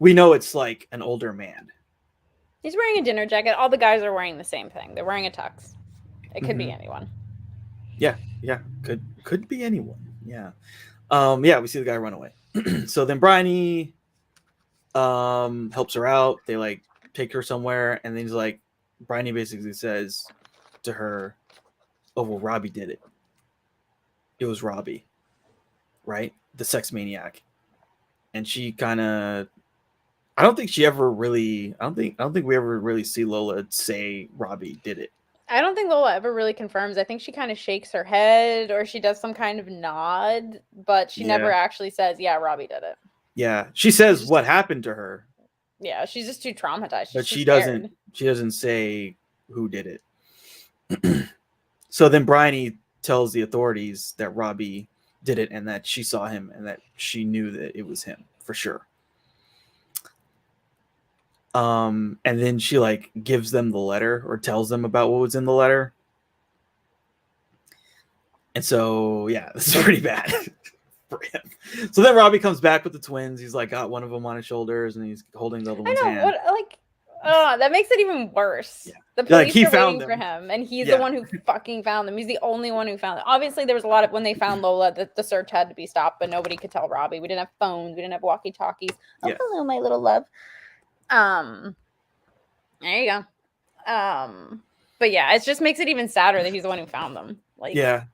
We know it's like an older man. He's wearing a dinner jacket. All the guys are wearing the same thing. They're wearing a tux. It could be anyone. Yeah, could be anyone. Yeah. Yeah, we see the guy run away. So then Bryony helps her out. They like take her somewhere, and then he's like, Bryony basically says to her, "Oh, well, Robbie did it. It was Robbie, right? The sex maniac." And she kind of, I don't think we ever really see Lola say Robbie did it. I don't think Lola ever really confirms. I think she kind of shakes her head or she does some kind of nod, but she never actually says, "Yeah, Robbie did it." Yeah, she says what happened to her. Yeah, she's just too traumatized. But she doesn't say who did it. So then Bryony tells the authorities that Robbie did it and that she saw him and that she knew that it was him for sure. And then she like gives them the letter or tells them about what was in the letter. And so, yeah, this is pretty bad for him. So then Robbie comes back with the twins. He's like got one of them on his shoulders and he's holding the other one's hand. That makes it even worse. Yeah. The police are waiting for him, and he's the one who fucking found them. He's the only one who found them. Obviously, there was a lot of, when they found Lola, the search had to be stopped, but nobody could tell Robbie. We didn't have phones. We didn't have walkie-talkies. Oh, hello, my little love. There you go. But yeah, it just makes it even sadder that he's the one who found them. Like, yeah.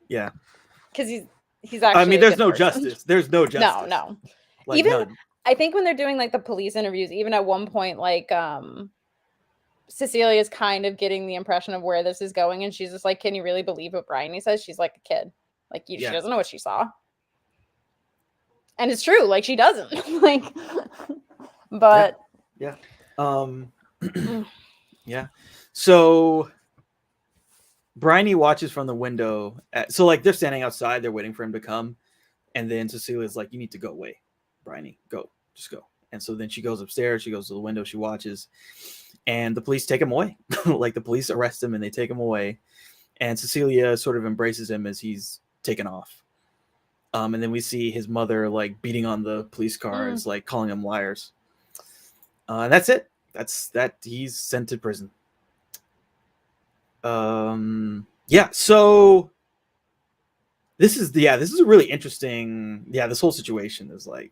Because he's actually. I mean, there's no justice. There's no justice. No. Like, even none. I think when they're doing like the police interviews, even at one point, like Cecilia's kind of getting the impression of where this is going, and she's just like, "Can you really believe what Bryony says?" She's like a kid. Like she doesn't know what she saw. And it's true, like she doesn't. Like but yeah. Yeah. So Bryony watches from the window so like they're standing outside, they're waiting for him to come, and then Cecilia's like, "You need to go away, Bryony. Go. Just go." And so then she goes upstairs, she goes to the window, she watches, and the police take him away. Like the police arrest him and they take him away. And Cecilia sort of embraces him as he's taken off. And then we see his mother like beating on the police cars, like calling them liars. And that's it. That's that. He's sent to prison. Yeah. So this is a really interesting. Yeah, this whole situation is like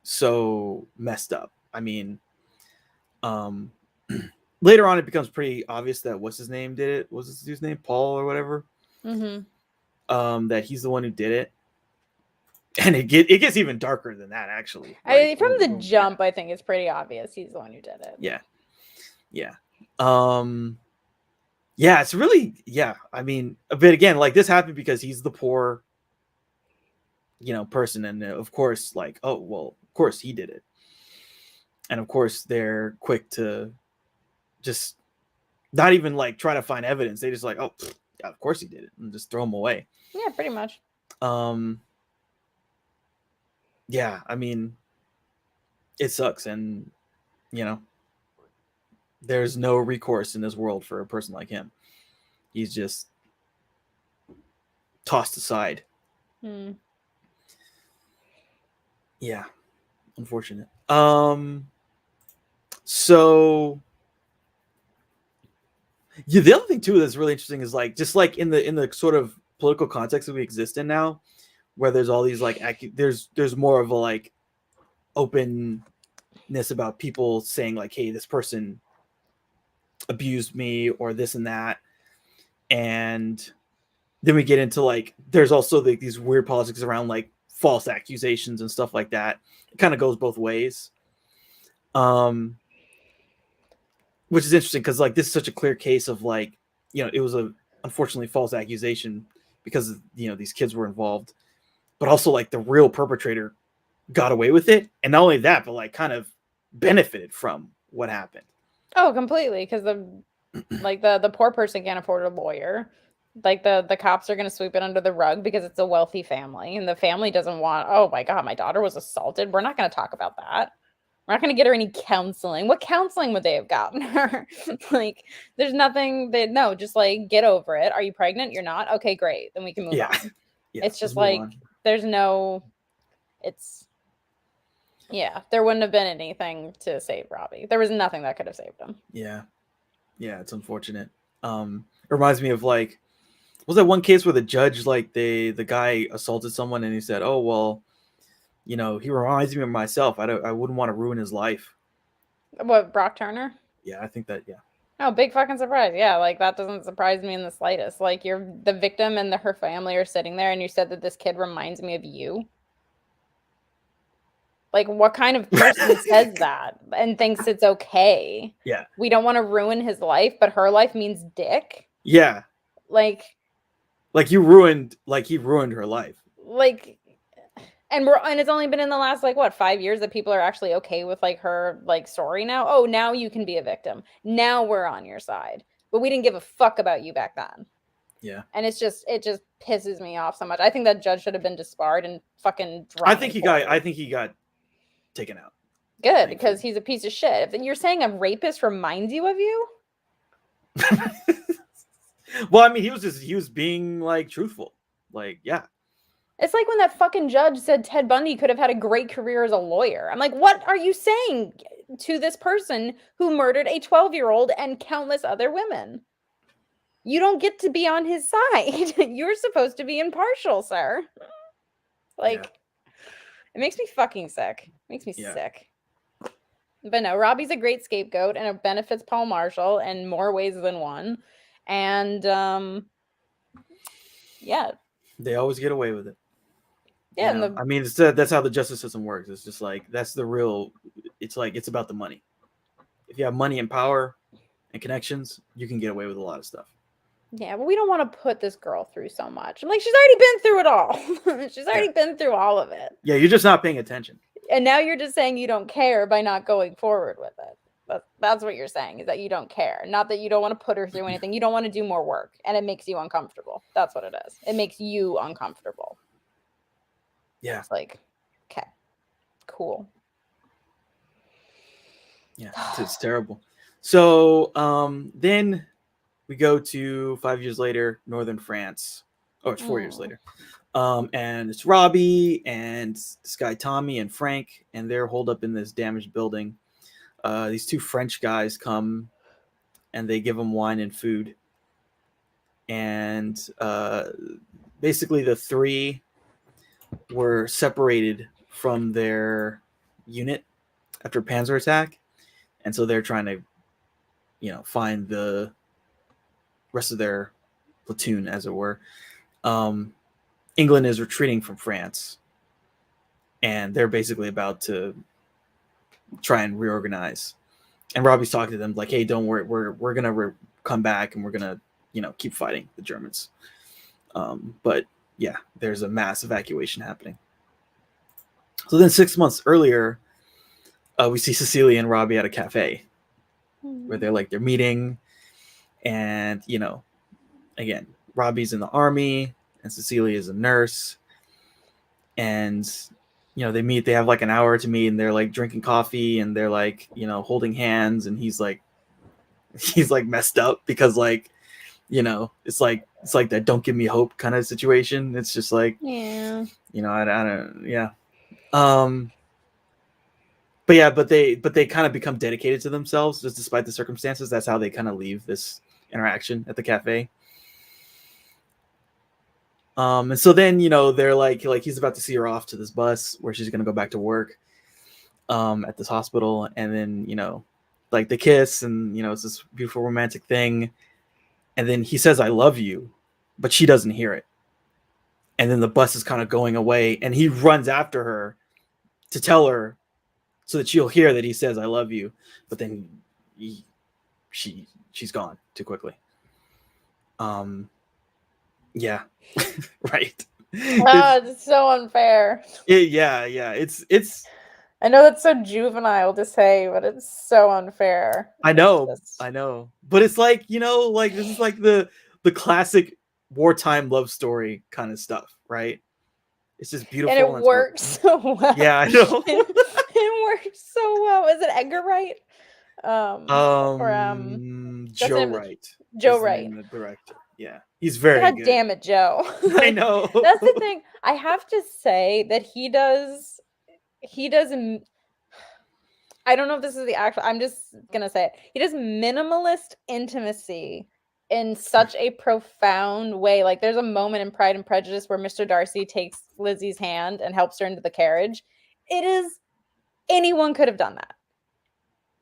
so messed up. I mean, later on it becomes pretty obvious that what's his name did it. What's his dude's name? Paul or whatever. That he's the one who did it. And it gets even darker than that, actually. Like, from the jump, I think it's pretty obvious he's the one who did it. Yeah. Yeah, it's really, I mean, but again, like this happened because he's the poor, person. And of course, like, oh, well, of course he did it. And of course they're quick to just not even like try to find evidence. They just like, oh, yeah, of course he did it, and just throw him away. Yeah, pretty much. Yeah, I mean, it sucks. And, there's no recourse in this world for a person like him. He's just tossed aside. Yeah, unfortunate. So yeah, the other thing too that's really interesting is like just like in the sort of political context that we exist in now, where there's all these like there's more of a like openness about people saying like, hey, this person abused me or this and that. And then we get into like there's also these weird politics around like false accusations and stuff like that. It kind of goes both ways, which is interesting because like this is such a clear case of like, it was a unfortunately false accusation because these kids were involved, but also like the real perpetrator got away with it, and not only that, but like kind of benefited from what happened. Oh, completely, because the poor person can't afford a lawyer. Like the cops are going to sweep it under the rug because it's a wealthy family, and the family doesn't want, oh my God, my daughter was assaulted. We're not going to talk about that. We're not going to get her any counseling. What counseling would they have gotten her? Like, there's nothing no, just like, get over it. Are you pregnant? You're not? Okay, great. Then we can move on. Yeah, it's just like, there's no, there wouldn't have been anything to save Robbie. There was nothing that could have saved him. Yeah, it's unfortunate. It reminds me of like, was that one case where the judge, like the guy assaulted someone and he said, oh, well, he reminds me of myself. I wouldn't want to ruin his life. What, Brock Turner? Yeah, I think that, yeah. Oh, big fucking surprise. Yeah, like that doesn't surprise me in the slightest. Like you're the victim and her family are sitting there and you said that this kid reminds me of you. Like, what kind of person says that and thinks it's okay? Yeah. We don't want to ruin his life, but her life means dick. Yeah. Like he ruined her life. Like, and it's only been in the last, like, what, 5 years that people are actually okay with, like, her, like, story now? Oh, now you can be a victim. Now we're on your side. But we didn't give a fuck about you back then. Yeah. And it just pisses me off so much. I think that judge should have been disbarred and fucking I think he got taken out. Good, because he's a piece of shit. If you're saying a rapist reminds you of you? Well, I mean, he was being like truthful. Like, yeah. It's like when that fucking judge said Ted Bundy could have had a great career as a lawyer. I'm like, what are you saying to this person who murdered a 12-year-old and countless other women? You don't get to be on his side. You're supposed to be impartial, sir. Like, It makes me fucking sick. It makes me sick. But no, Robbie's a great scapegoat and it benefits Paul Marshall in more ways than one. And, yeah. They always get away with it. Yeah. I mean, that's how the justice system works. It's just like, that's the real, it's like, it's about the money. If you have money and power and connections, you can get away with a lot of stuff. Yeah, but we don't want to put this girl through so much. I'm like, she's already been through it all. She's already been through all of it. Yeah, you're just not paying attention. And now you're just saying you don't care by not going forward with it. That's what you're saying, is that you don't care. Not that you don't want to put her through anything. You don't want to do more work. And it makes you uncomfortable. That's what it is. It makes you uncomfortable. Yeah. It's like, okay, cool. Yeah, it's terrible. So then we go to 5 years later, northern France. Oh, it's 4 years Oh. later. And it's Robbie and this guy Tommy and Frank, and they're holed up in this damaged building. These two French guys come and they give them wine and food. And basically, the three were separated from their unit after a panzer attack, and so they're trying to, find the rest of their platoon, as it were. England is retreating from France, and they're basically about to try and reorganize. And Robbie's talking to them like, "Hey, don't worry, we're gonna come back, and we're gonna keep fighting the Germans." But yeah, there's a mass evacuation happening. So then 6 months earlier, we see Cecilia and Robbie at a cafe where they're meeting, and again, Robbie's in the army and Cecilia is a nurse, and they meet. They have like an hour to meet, and they're like drinking coffee, and they're like holding hands, and he's like messed up because it's like that "don't give me hope" kind of situation. It's just like, Yeah. I don't, yeah. But they kind of become dedicated to themselves just despite the circumstances. That's how they kind of leave this interaction at the cafe. And so then they're like he's about to see her off to this bus where she's gonna go back to work at this hospital, and then like they kiss, and it's this beautiful romantic thing, and then he says "I love you," but she doesn't hear it, and then the bus is kind of going away, and he runs after her to tell her so that she'll hear that he says "I love you," but then she's gone too quickly. Yeah. Right. It's so unfair. Yeah. It's I know that's so juvenile to say, but it's so unfair. I know, but it's like this is like the classic wartime love story kind of stuff, right? It's just beautiful, and it works so well. Yeah, I know. it works so well. Is it Edgar Wright? Joe Wright. Joe Wright, the director. Yeah, he's very God good. Damn it, Joe. I know. That's the thing. I have to say that he does. I don't know if this is the actual. I'm just gonna say it. He does minimalist intimacy in such a profound way. Like there's a moment in Pride and Prejudice where Mr. Darcy takes Lizzie's hand and helps her into the carriage. Anyone could have done that.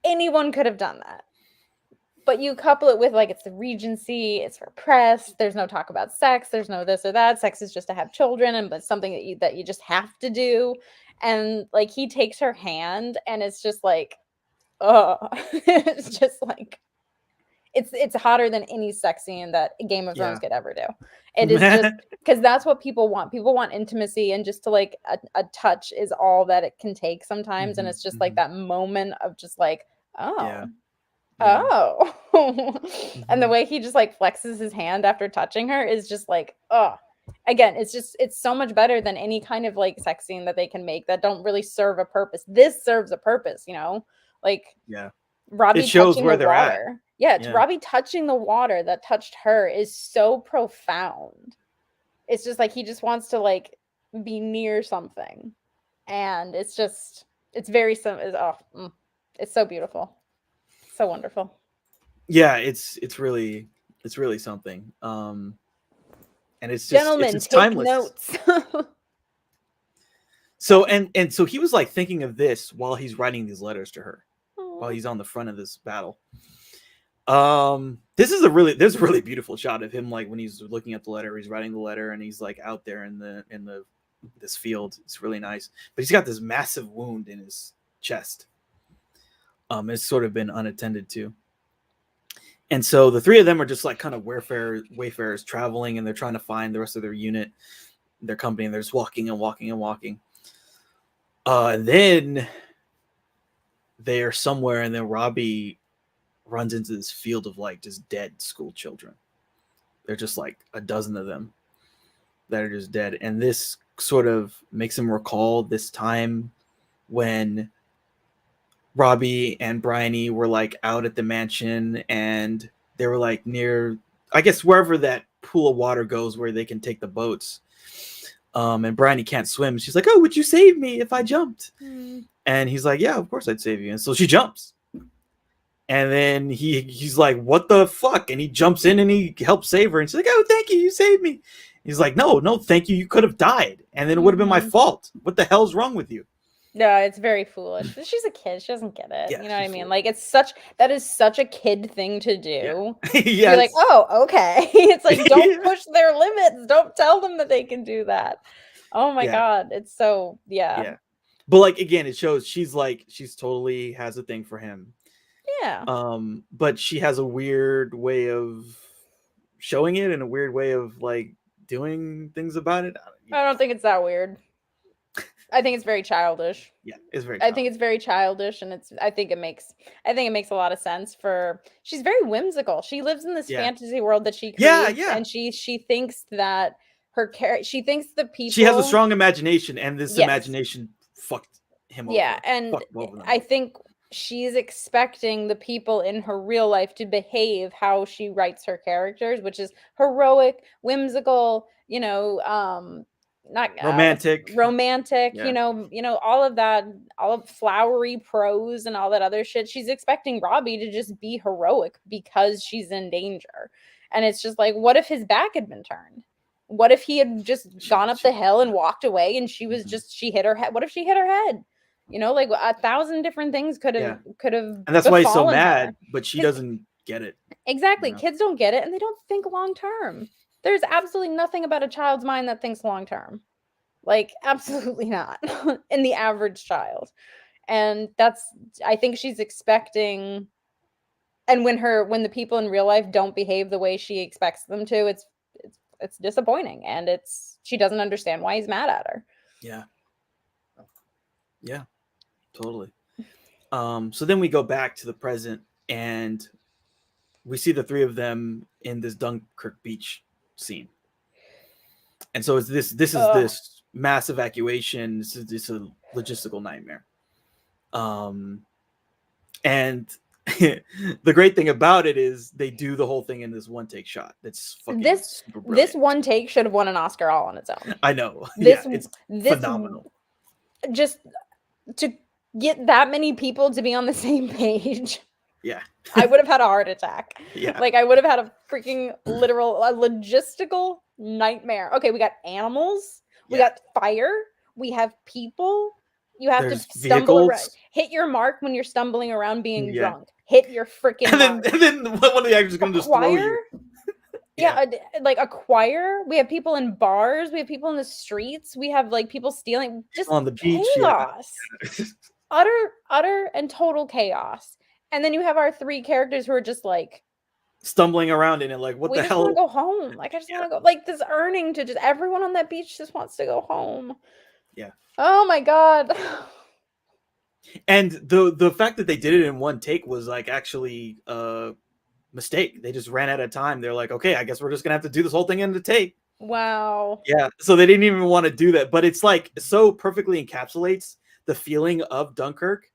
Anyone could have done that. But you couple it with like it's the Regency, it's for press, there's no talk about sex, there's no this or that. Sex is just to have children, and but something that you just have to do. And like he takes her hand, and it's just like, oh, it's just like it's hotter than any sex scene that Game of Thrones could ever do. It is just because that's what people want. People want intimacy, and just to like a touch is all that it can take sometimes. And it's just like that moment of just like, oh. Yeah. Oh. And the way he just like flexes his hand after touching her is just like, oh. Again, it's so much better than any kind of like sex scene that they can make that don't really serve a purpose. This serves a purpose, like Robbie it shows touching where the they're water. at. Yeah, it's Robbie touching the water that touched her is so profound. It's just like he just wants to like be near something, and it's very simple. It's so beautiful. So wonderful. Yeah, it's really something. And it's just Gentlemen, it's take timeless. notes. So so he was like thinking of this while he's writing these letters to her, while he's on the front of this battle. There's a really beautiful shot of him like when he's looking at the letter, he's writing the letter, and he's like out there in this field. It's really nice, but he's got this massive wound in his chest. It's sort of been unattended to. And so the three of them are just like kind of wayfarers traveling, and they're trying to find the rest of their unit, their company, and they're just walking and walking and walking. And then they are somewhere, and then Robbie runs into this field of like just dead school children. They're just like a dozen of them that are just dead. And this sort of makes him recall this time when Robbie and Bryony were like out at the mansion, and they were like near, I guess, wherever that pool of water goes where they can take the boats. And Bryony can't swim. She's like, "Oh, would you save me if I jumped?" And he's like, "Yeah, of course I'd save you." And so she jumps. And then he's like, "What the fuck?" And he jumps in and he helps save her. And she's like, "Oh, thank you, you saved me." He's like, "No, thank you. You could have died, and then it would have been my fault. What the hell's wrong with you?" No, it's very foolish. She's a kid. She doesn't get it. Yeah, You know what I she's mean? foolish. Like that is such a kid thing to do. Yeah. You're like, oh, okay. It's like, don't push their limits. Don't tell them that they can do that. Oh my God. It's so, Yeah. But like, again, it shows she's totally has a thing for him. Yeah. But she has a weird way of showing it and a weird way of like doing things about it. I don't think it's that weird. I think it's very childish. Yeah, it's very. I think it's very childish, and I think it makes a lot of sense for. She's very whimsical. She lives in this fantasy world that she creates, and she thinks that she thinks the people. She has a strong imagination, and this imagination fucked him over. Yeah, and I think she's expecting the people in her real life to behave how she writes her characters, which is heroic, whimsical, not romantic, you know, all of that, all of flowery prose and all that other shit. She's expecting Robbie to just be heroic because she's in danger. And it's just like, what if his back had been turned? What if he had just gone up the hill and walked away and she was she hit her head? What if she hit her head? You know, like 1,000 different things could have and that's why he's so mad, but she doesn't get it. Exactly. Kids don't get it, and they don't think long term. There's absolutely nothing about a child's mind that thinks long term. Like, absolutely not. In the average child. And I think she's expecting, and when the people in real life don't behave the way she expects them to, it's disappointing, and she doesn't understand why he's mad at her. Yeah, totally. So then we go back to the present, and we see the three of them in this Dunkirk beach scene. And so this is this mass evacuation. This is a logistical nightmare. And the great thing about it is they do the whole thing in this one take shot. That's fucking super brilliant. This one take should have won an Oscar all on its own. I know. It's phenomenal. Just to get that many people to be on the same page. Yeah. I would have had a heart attack. Yeah. Like, I would have had a freaking logistical nightmare. Okay, we got animals. We got fire. We have people. You have to stumble around. Hit your mark when you're stumbling around being drunk. Hit your freaking mark. And then one of the actors is going to just throw you. Yeah, like a choir. We have people in bars. We have people in the streets. We have like people stealing. Just on the beach. Chaos. Utter and total chaos. And then you have our three characters who are just like stumbling around in it, like, what the hell? I just want to go home. Like, I just want to go. Like, this earning to just everyone on that beach just wants to go home. Yeah. Oh my God. And the fact that they did it in one take was like actually a mistake. They just ran out of time. They're like, okay, I guess we're just gonna have to do this whole thing in the take. Wow. Yeah. So they didn't even want to do that, but it's like so perfectly encapsulates the feeling of Dunkirk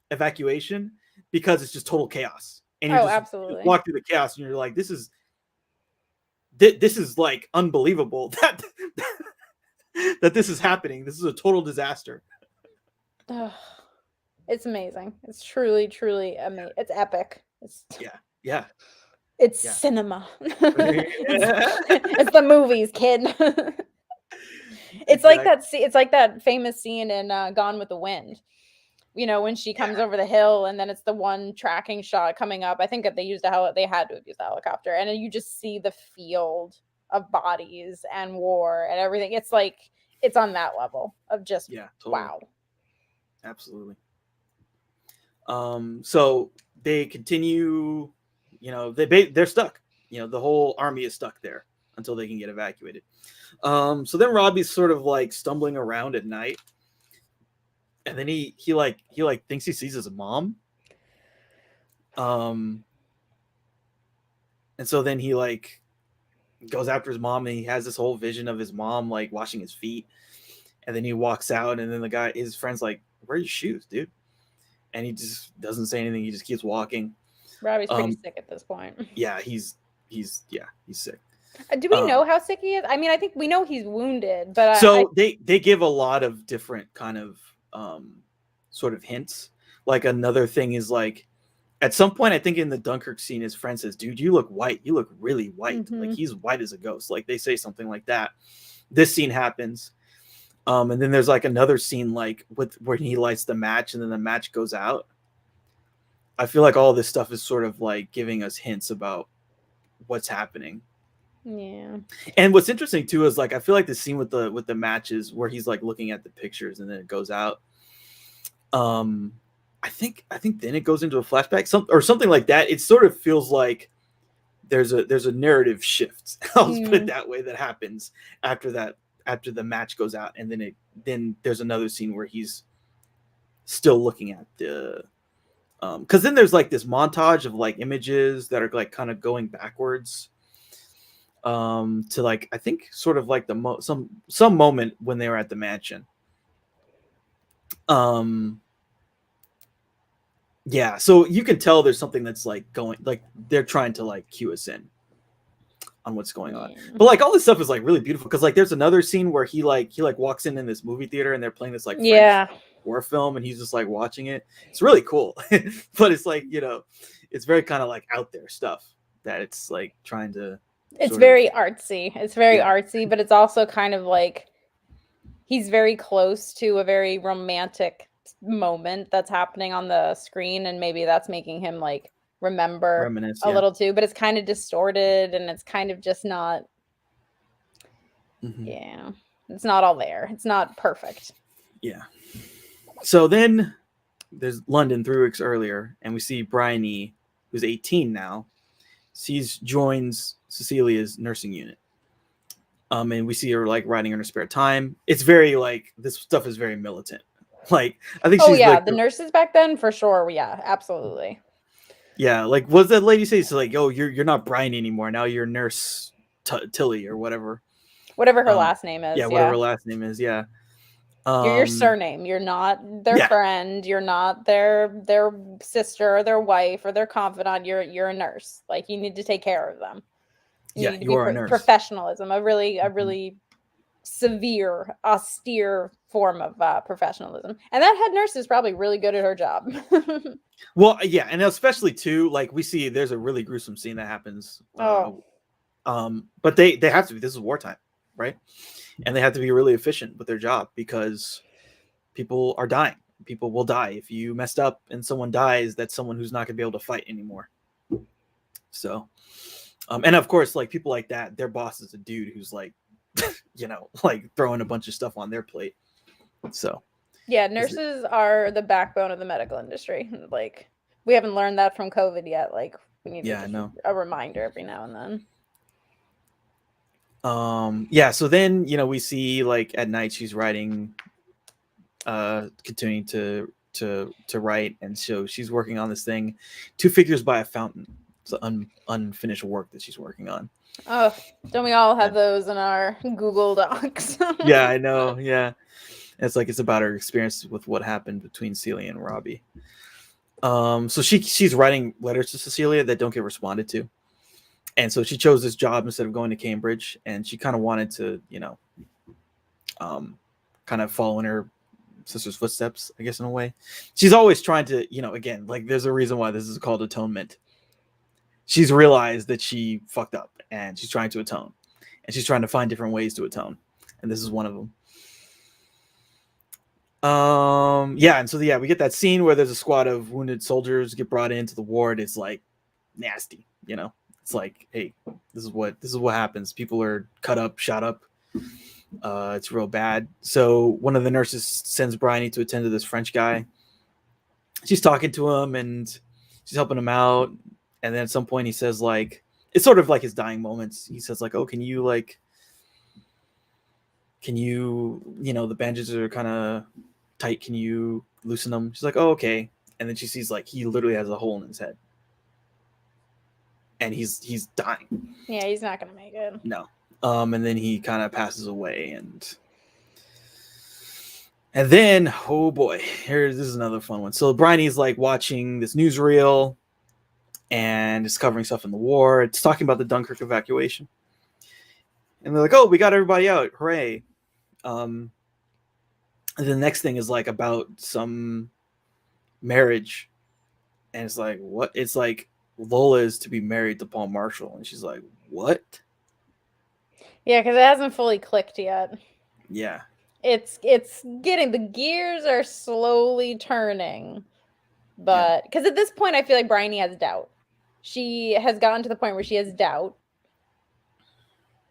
evacuation because it's just total chaos. And you absolutely walk through the chaos and you're like, this is like unbelievable that this is happening. This is a total disaster. It's amazing. It's truly amazing. It's epic. It's cinema. It's the movies, kid. It's like that. It's like that famous scene in Gone with the Wind. You know, when she comes over the hill, and then it's the one tracking shot coming up. I think that they had to have used a helicopter, and then you just see the field of bodies and war and everything. It's like it's on that level of just totally. Wow. Absolutely. So they continue. You know, they're stuck. You know, the whole army is stuck there until they can get evacuated. So then Robbie's sort of like stumbling around at night. And then he thinks he sees his mom. And so then he like goes after his mom, and he has this whole vision of his mom like washing his feet. And then he walks out, and then his friend's like, "Where are your shoes, dude?" And he just doesn't say anything. He just keeps walking. Robbie's pretty sick at this point. Yeah, he's sick. Do we know how sick he is? I mean, I think we know he's wounded, but so they give a lot of different kind of sort of hints. Like another thing is like at some point, I think in the Dunkirk scene, his friend says, "Dude, you look white. You look really white. Mm-hmm. Like he's white as a ghost." Like they say something like that. This scene happens, and then there's like another scene like where he lights the match and then the match goes out. I feel like all this stuff is sort of like giving us hints about what's happening. Yeah. And what's interesting too is like I feel like the scene with the matches where he's like looking at the pictures and then it goes out. I think then it goes into a flashback, something like that. It sort of feels like there's a narrative shift. I'll just put it that way that happens after the match goes out, and then there's another scene where he's still looking at the because then there's like this montage of like images that are like kind of going backwards to like I think sort of like some moment when they were at the mansion. Yeah, so you can tell there's something that's like going, like they're trying to like cue us in on what's going on. But like all this stuff is like really beautiful because like there's another scene where he walks in this movie theater and they're playing this like French war film and he's just like watching it. It's really cool, but it's like it's very kind of like out there stuff that it's like trying to. It's very artsy. It's very artsy, but it's also kind of like he's very close to a very romantic moment that's happening on the screen, and maybe that's making him like reminisce a little too, but it's kind of distorted and it's kind of just not it's not all there. It's not perfect. So then there's London 3 weeks earlier and we see Bryony, who's 18 now. Joins Cecilia's nursing unit. And we see her like writing in her spare time. It's very like this stuff is very militant. Like I think she's like the nurses back then for sure. Yeah, absolutely. Yeah, like what does that lady say? So like, oh, you're not Brian anymore. Now you're Nurse Tilly or whatever. Whatever her last name is. Yeah, whatever her last name is. Yeah. You're your surname. You're not their friend. You're not their sister or their wife or their confidant. You're a nurse. Like you need to take care of them. You need to be a nurse. Professionalism. A really severe, austere form of professionalism. And that head nurse is probably really good at her job. Well, yeah, and especially too, like we see there's a really gruesome scene that happens. But they have to be. This is wartime, right? And they have to be really efficient with their job because people are dying. People will die. If you messed up and someone dies, that's someone who's not going to be able to fight anymore. So, and of course, like people like that, their boss is a dude who's like, like throwing a bunch of stuff on their plate. So, yeah, nurses are the backbone of the medical industry. Like, we haven't learned that from COVID yet. Like, we need a reminder every now and then. So then we see like at night she's writing, continuing to write, and so she's working on this thing, 2 Figures by a Fountain. It's unfinished work that she's working on. Oh, don't we all have those in our Google Docs? Yeah, I know. Yeah, it's about her experience with what happened between Celia and Robbie. So she's writing letters to Cecilia that don't get responded to. And so she chose this job instead of going to Cambridge, and she kind of wanted to, kind of follow in her sister's footsteps, I guess, in a way. She's always trying to, again, like there's a reason why this is called Atonement. She's realized that she fucked up and she's trying to atone, and she's trying to find different ways to atone. And this is one of them. And so we get that scene where there's a squad of wounded soldiers get brought into the ward. It's like nasty, It's like, hey, this is what happens. People are cut up, shot up. It's real bad. So one of the nurses sends Bryony to attend to this French guy. She's talking to him and she's helping him out. And then at some point he says, like, it's sort of like his dying moments. He says, like, oh, can you the bandages are kind of tight. Can you loosen them? She's like, oh, okay. And then she sees like he literally has a hole in his head. And he's dying. Yeah, he's not gonna make it. No. And then he kind of passes away, and then oh boy, this is another fun one. So Bryony's like watching this newsreel and is covering stuff in the war. It's talking about the Dunkirk evacuation. And they're like, oh, we got everybody out, hooray. And the next thing is like about some marriage, and it's like, what? It's like Lola is to be married to Paul Marshall, and she's like, what? Yeah, because it hasn't fully clicked yet. Yeah. It's getting, the gears are slowly turning, but because at this point I feel like Bryony has doubt. She has gotten to the point where she has doubt,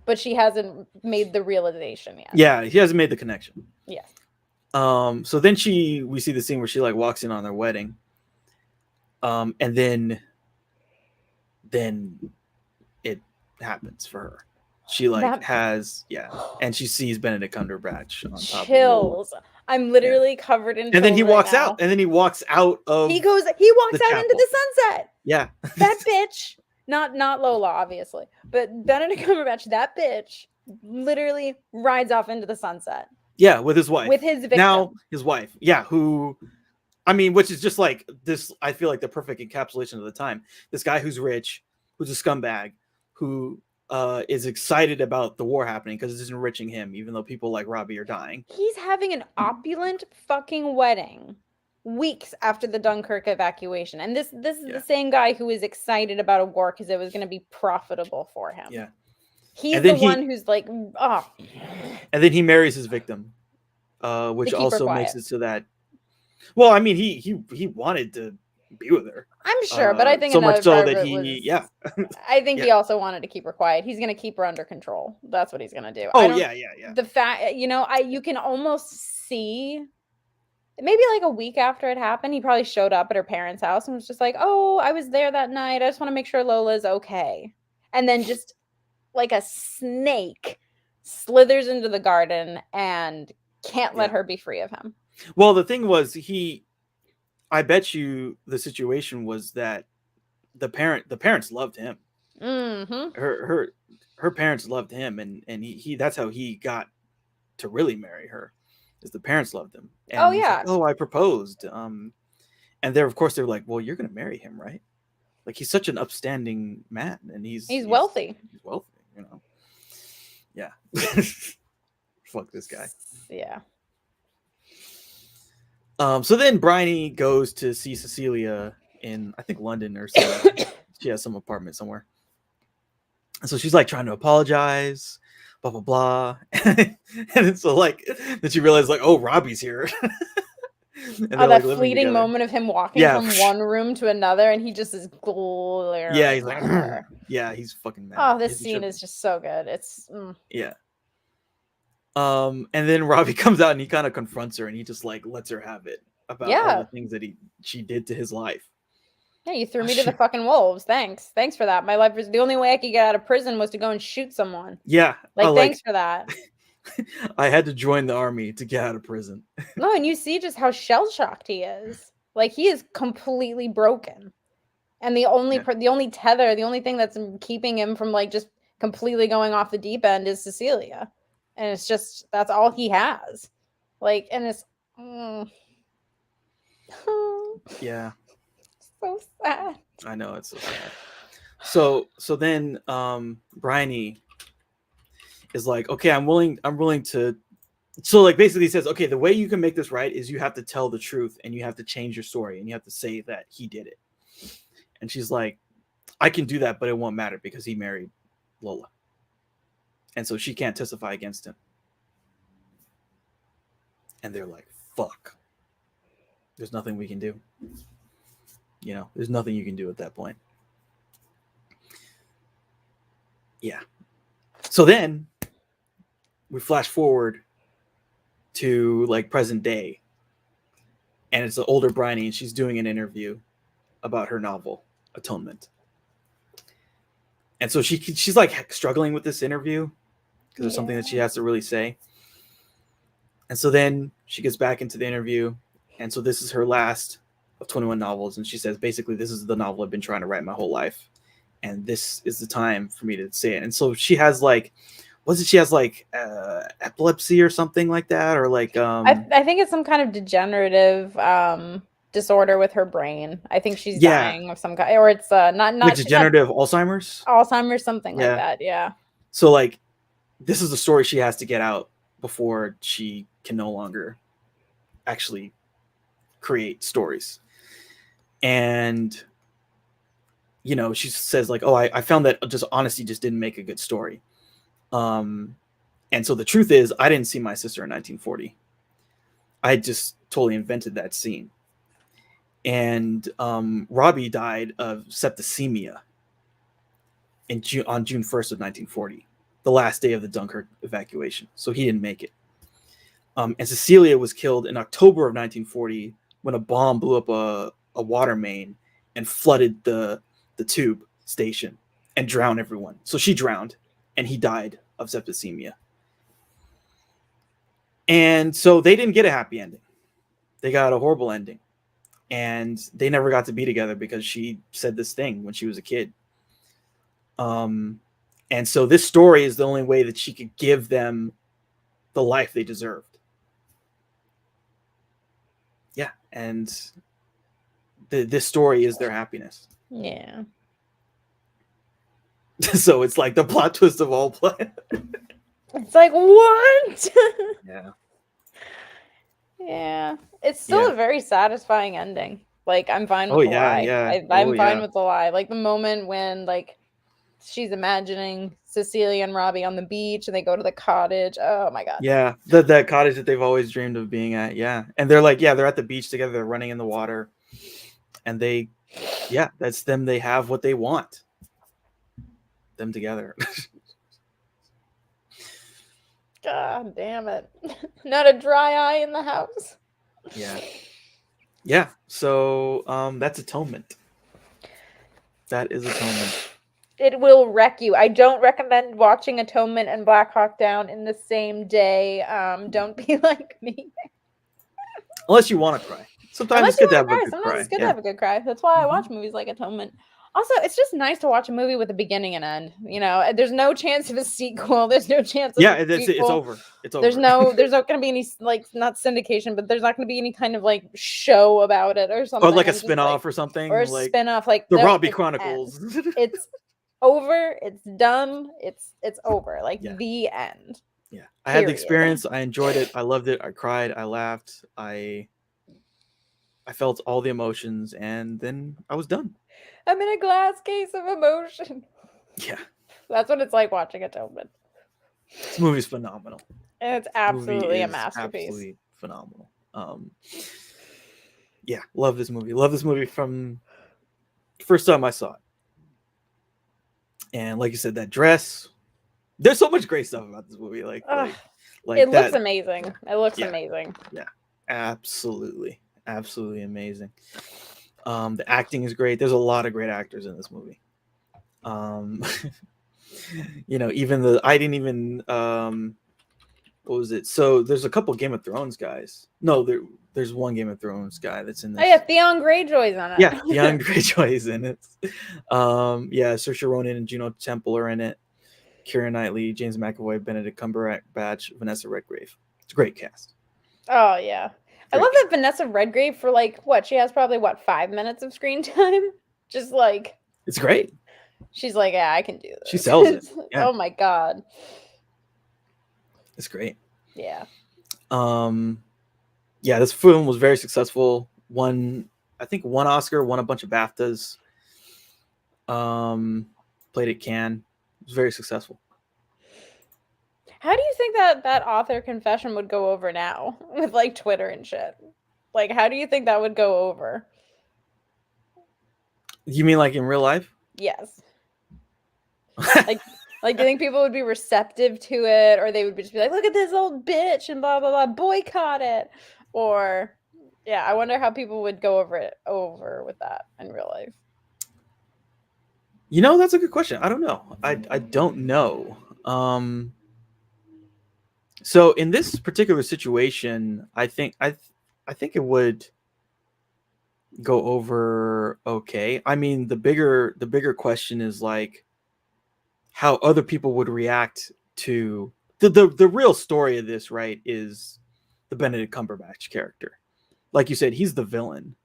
but she hasn't made the realization yet. Yeah, he hasn't made the connection. Yes. So then we see the scene where she like walks in on their wedding. And then it happens for her. She like and she sees Benedict Cumberbatch on top chills. I'm literally covered in chills. And then he walks now. out. And then he walks out of he walks out into the sunset. Yeah. That bitch. Not Lola, obviously. But Benedict Cumberbatch, that bitch, literally rides off into the sunset. Yeah, with his wife. With his victim. Now his wife. Yeah, who, I mean, which is just like this, I feel like the perfect encapsulation of the time. This guy who's rich, who's a scumbag, who is excited about the war happening because it's enriching him, even though people like Robbie are dying. He's having an opulent fucking wedding weeks after the Dunkirk evacuation. And this is the same guy who is excited about a war because it was going to be profitable for him. Yeah. He's the one who's like, oh. And then he marries his victim, which also makes it so that, well, I mean, he wanted to be with her. I'm sure, but I think so much so that I think he also wanted to keep her quiet. He's going to keep her under control. That's what he's going to do. Oh, yeah. The fact, you can almost see, maybe like a week after it happened, he probably showed up at her parents' house and was just like, oh, I was there that night. I just want to make sure Lola's okay. And then just like a snake slithers into the garden and can't let her be free of him. Well, the thing was, I bet you the situation was that the parents loved him. Mm-hmm. Her parents loved him, and he that's how he got to really marry her, is the parents loved him. And like, I proposed. And of course they're like, well, you're gonna marry him, right? Like, he's such an upstanding man, and he's wealthy. He's wealthy, Yeah. Fuck this guy. Yeah. So then Bryony goes to see Cecilia in, I think, London or something. She has some apartment somewhere. And so she's like trying to apologize, blah, blah, blah. And so like, then she realized like, oh, Robbie's here. And that like fleeting moment of him walking from one room to another, and he just is glaring. Yeah, he's like, yeah, he's fucking mad. Oh, this scene is just so good. It's yeah. And then Robbie comes out and he kind of confronts her, and he just like lets her have it about all the things that she did to his life. Yeah, you threw me to the fucking wolves. Thanks for that. My life was the only way I could get out of prison was to go and shoot someone. Yeah, thanks for that. I had to join the army to get out of prison. No, and you see just how shell-shocked he is. Like, he is completely broken. And the only tether, the only thing that's keeping him from like just completely going off the deep end is Cecilia. And it's just, that's all he has. Like, and it's yeah. So sad. I know, it's so sad. So then Bryony is like, okay, I'm willing to, so like basically he says, okay, the way you can make this right is you have to tell the truth, and you have to change your story, and you have to say that he did it. And she's like, I can do that, but it won't matter because he married Lola. And so she can't testify against him. And they're like, fuck. There's nothing we can do. There's nothing you can do at that point. Yeah. So then we flash forward to like present day, and it's an older Bryony, and she's doing an interview about her novel Atonement. And so she's like struggling with this interview because there's something that she has to really say. And so then she gets back into the interview, and so this is her last of 21 novels, and she says basically, this is the novel I've been trying to write my whole life, and this is the time for me to say it. And so she has like, she has like epilepsy or something like that, or like I think it's some kind of degenerative disorder with her brain. I think she's dying of some kind, or it's not like degenerative Alzheimer's, something like that. Yeah. So like this is the story she has to get out before she can no longer actually create stories. And she says like, oh, I found that just honesty just didn't make a good story. And so the truth is, I didn't see my sister in 1940. I just totally invented that scene. And Robbie died of septicemia on June 1st of 1940, the last day of the Dunkirk evacuation. So he didn't make it. And Cecilia was killed in October of 1940 when a bomb blew up a water main and flooded the tube station and drowned everyone. So she drowned and he died of septicemia. And so they didn't get a happy ending. They got a horrible ending. And they never got to be together because she said this thing when she was a kid. And so this story is the only way that she could give them the life they deserved. Yeah, and this story is their happiness. Yeah. So it's like the plot twist of all play. It's like, what? Yeah. Yeah. It's still a very satisfying ending. Like, I'm fine with the lie. Yeah. I'm fine with the lie. Like, the moment when, like, she's imagining Cecilia and Robbie on the beach and they go to the cottage. Oh, my God. Yeah, that cottage that they've always dreamed of being at. Yeah. And they're like, they're at the beach together. They're running in the water. And that's them. They have what they want. Them together. God damn it. Not a dry eye in the house. Yeah. So that's Atonement. That is Atonement. It will wreck you. I don't recommend watching Atonement and Black Hawk Down in the same day. Don't be like me. Unless you want to cry. Sometimes it's good to have a good cry. Sometimes it's good to have a good cry. That's why I watch movies like Atonement. Also, it's just nice to watch a movie with a beginning and end. There's no chance of a sequel. There's no chance of a sequel. It's over. It's over. There's not going to be any, like, not syndication, but there's not going to be any kind of, like, show about it or something. Or like a spin-off or something. Or a like spin-off, like the Robbie Chronicles. It's over. It's done. It's over. Like, the end. Yeah. I had the experience. I enjoyed it. I loved it. I cried. I laughed. I felt all the emotions, and then I was done. I'm in a glass case of emotion. Yeah. That's what it's like watching Atonement. This movie's phenomenal. And it's absolutely a masterpiece. Absolutely phenomenal. Yeah, love this movie. Love this movie from the first time I saw it. And like you said, that dress. There's so much great stuff about this movie. Like it looks amazing. It looks amazing. Yeah, absolutely. Absolutely amazing. The acting is great. There's a lot of great actors in this movie. Even I didn't even what was it? So there's a couple Game of Thrones guys. No, there's one Game of Thrones guy that's in this. Oh yeah, Theon Greyjoy's on it. Yeah, Theon Greyjoy's in it. Saoirse Ronan and Juno Temple are in it. Keira Knightley, James McAvoy, Benedict Cumberbatch, Vanessa Redgrave. It's a great cast. Oh yeah. I love that Vanessa Redgrave for she has probably 5 minutes of screen time. Just like it's great. She's like, yeah, I can do this. She sells it. Yeah. Oh my God. It's great. Yeah. This film was very successful. Won Oscar, won a bunch of BAFTAs. Played at Cannes. It was very successful. How do you think that author confession would go over now with Twitter and shit? Like, how do you think that would go over? You mean in real life? Yes. Do you think people would be receptive to it, or they would just be like, "Look at this old bitch," and blah blah blah, boycott it? Or, I wonder how people would go over with that in real life. That's a good question. I don't know. I don't know. So in this particular situation, I think it would go over okay. I mean, the bigger question is how other people would react to the real story of this, right? Is the Benedict Cumberbatch character. Like you said, he's the villain.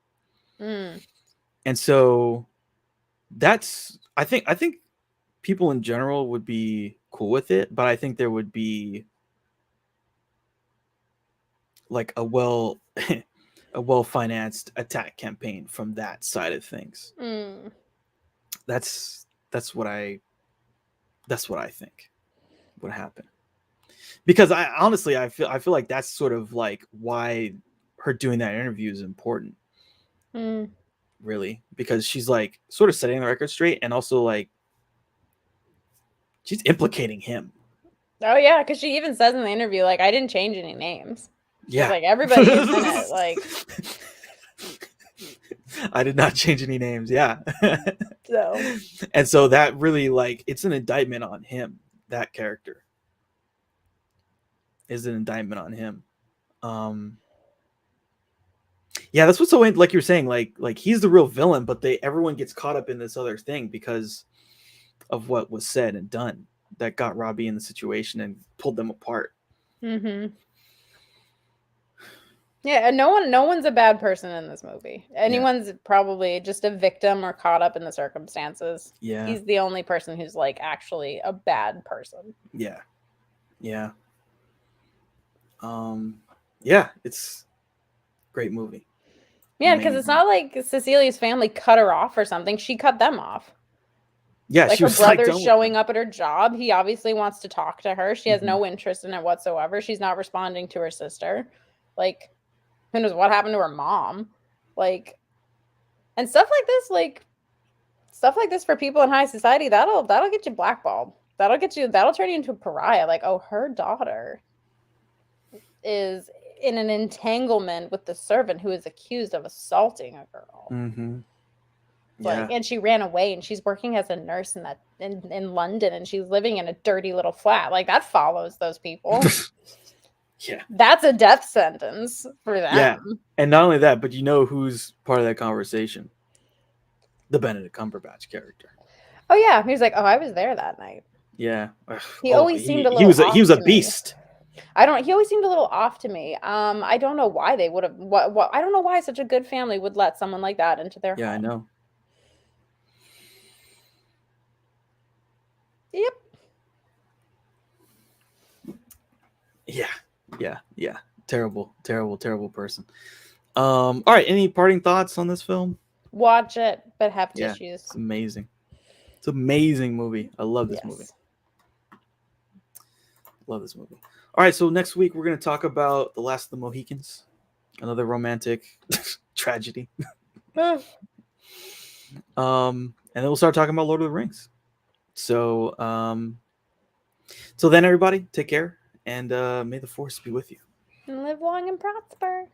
And so that's I think people in general would be cool with it, but I think there would be like a well a well-financed attack campaign from that side of things. That's what I think would happen. Because I honestly I feel like that's sort of like why her doing that interview is important. Really, because she's like sort of setting the record straight, and also like she's implicating him. Oh yeah, because she even says in the interview, like, I didn't change any names. Yeah, like everybody is in it. Like, I did not change any names. Yeah. So, and so that really, like, it's an indictment on him. That character is an indictment on him. Yeah, that's what's so, like you're saying, like he's the real villain, but everyone gets caught up in this other thing because of what was said and done that got Robbie in the situation and pulled them apart. Yeah, and no one's a bad person in this movie. Anyone's probably just a victim or caught up in the circumstances. Yeah. He's the only person who's like actually a bad person. Yeah. Yeah. Yeah, it's a great movie. Yeah, because it's not like Cecilia's family cut her off or something. She cut them off. Yeah, like her brother's showing up at her job. He obviously wants to talk to her. She has no interest in it whatsoever. She's not responding to her sister. Like, who knows what happened to her mom? Like, and stuff like this for people in high society, that'll get you blackballed. That'll turn you into a pariah. Like, oh, her daughter is in an entanglement with the servant who is accused of assaulting a girl. Like, and she ran away, and she's working as a nurse in London, and she's living in a dirty little flat. Like, that follows those people. Yeah, that's a death sentence for them. Yeah, and not only that, but you know who's part of that conversation? The Benedict Cumberbatch character. Oh yeah, he was like, "Oh, I was there that night." Yeah, he always seemed a little. He was a beast. He always seemed a little off to me. I don't know why they would have. What? I don't know why such a good family would let someone like that into their home. Yeah, I know. Yep. Yeah. Terrible person. All right. Any parting thoughts on this film? Watch it, but have tissues. It's amazing. It's an amazing movie. I love this movie. Love this movie. All right. So next week we're going to talk about The Last of the Mohicans, another romantic tragedy. And then we'll start talking about Lord of the Rings. So, till then, everybody, take care, and may the force be with you. And live long and prosper.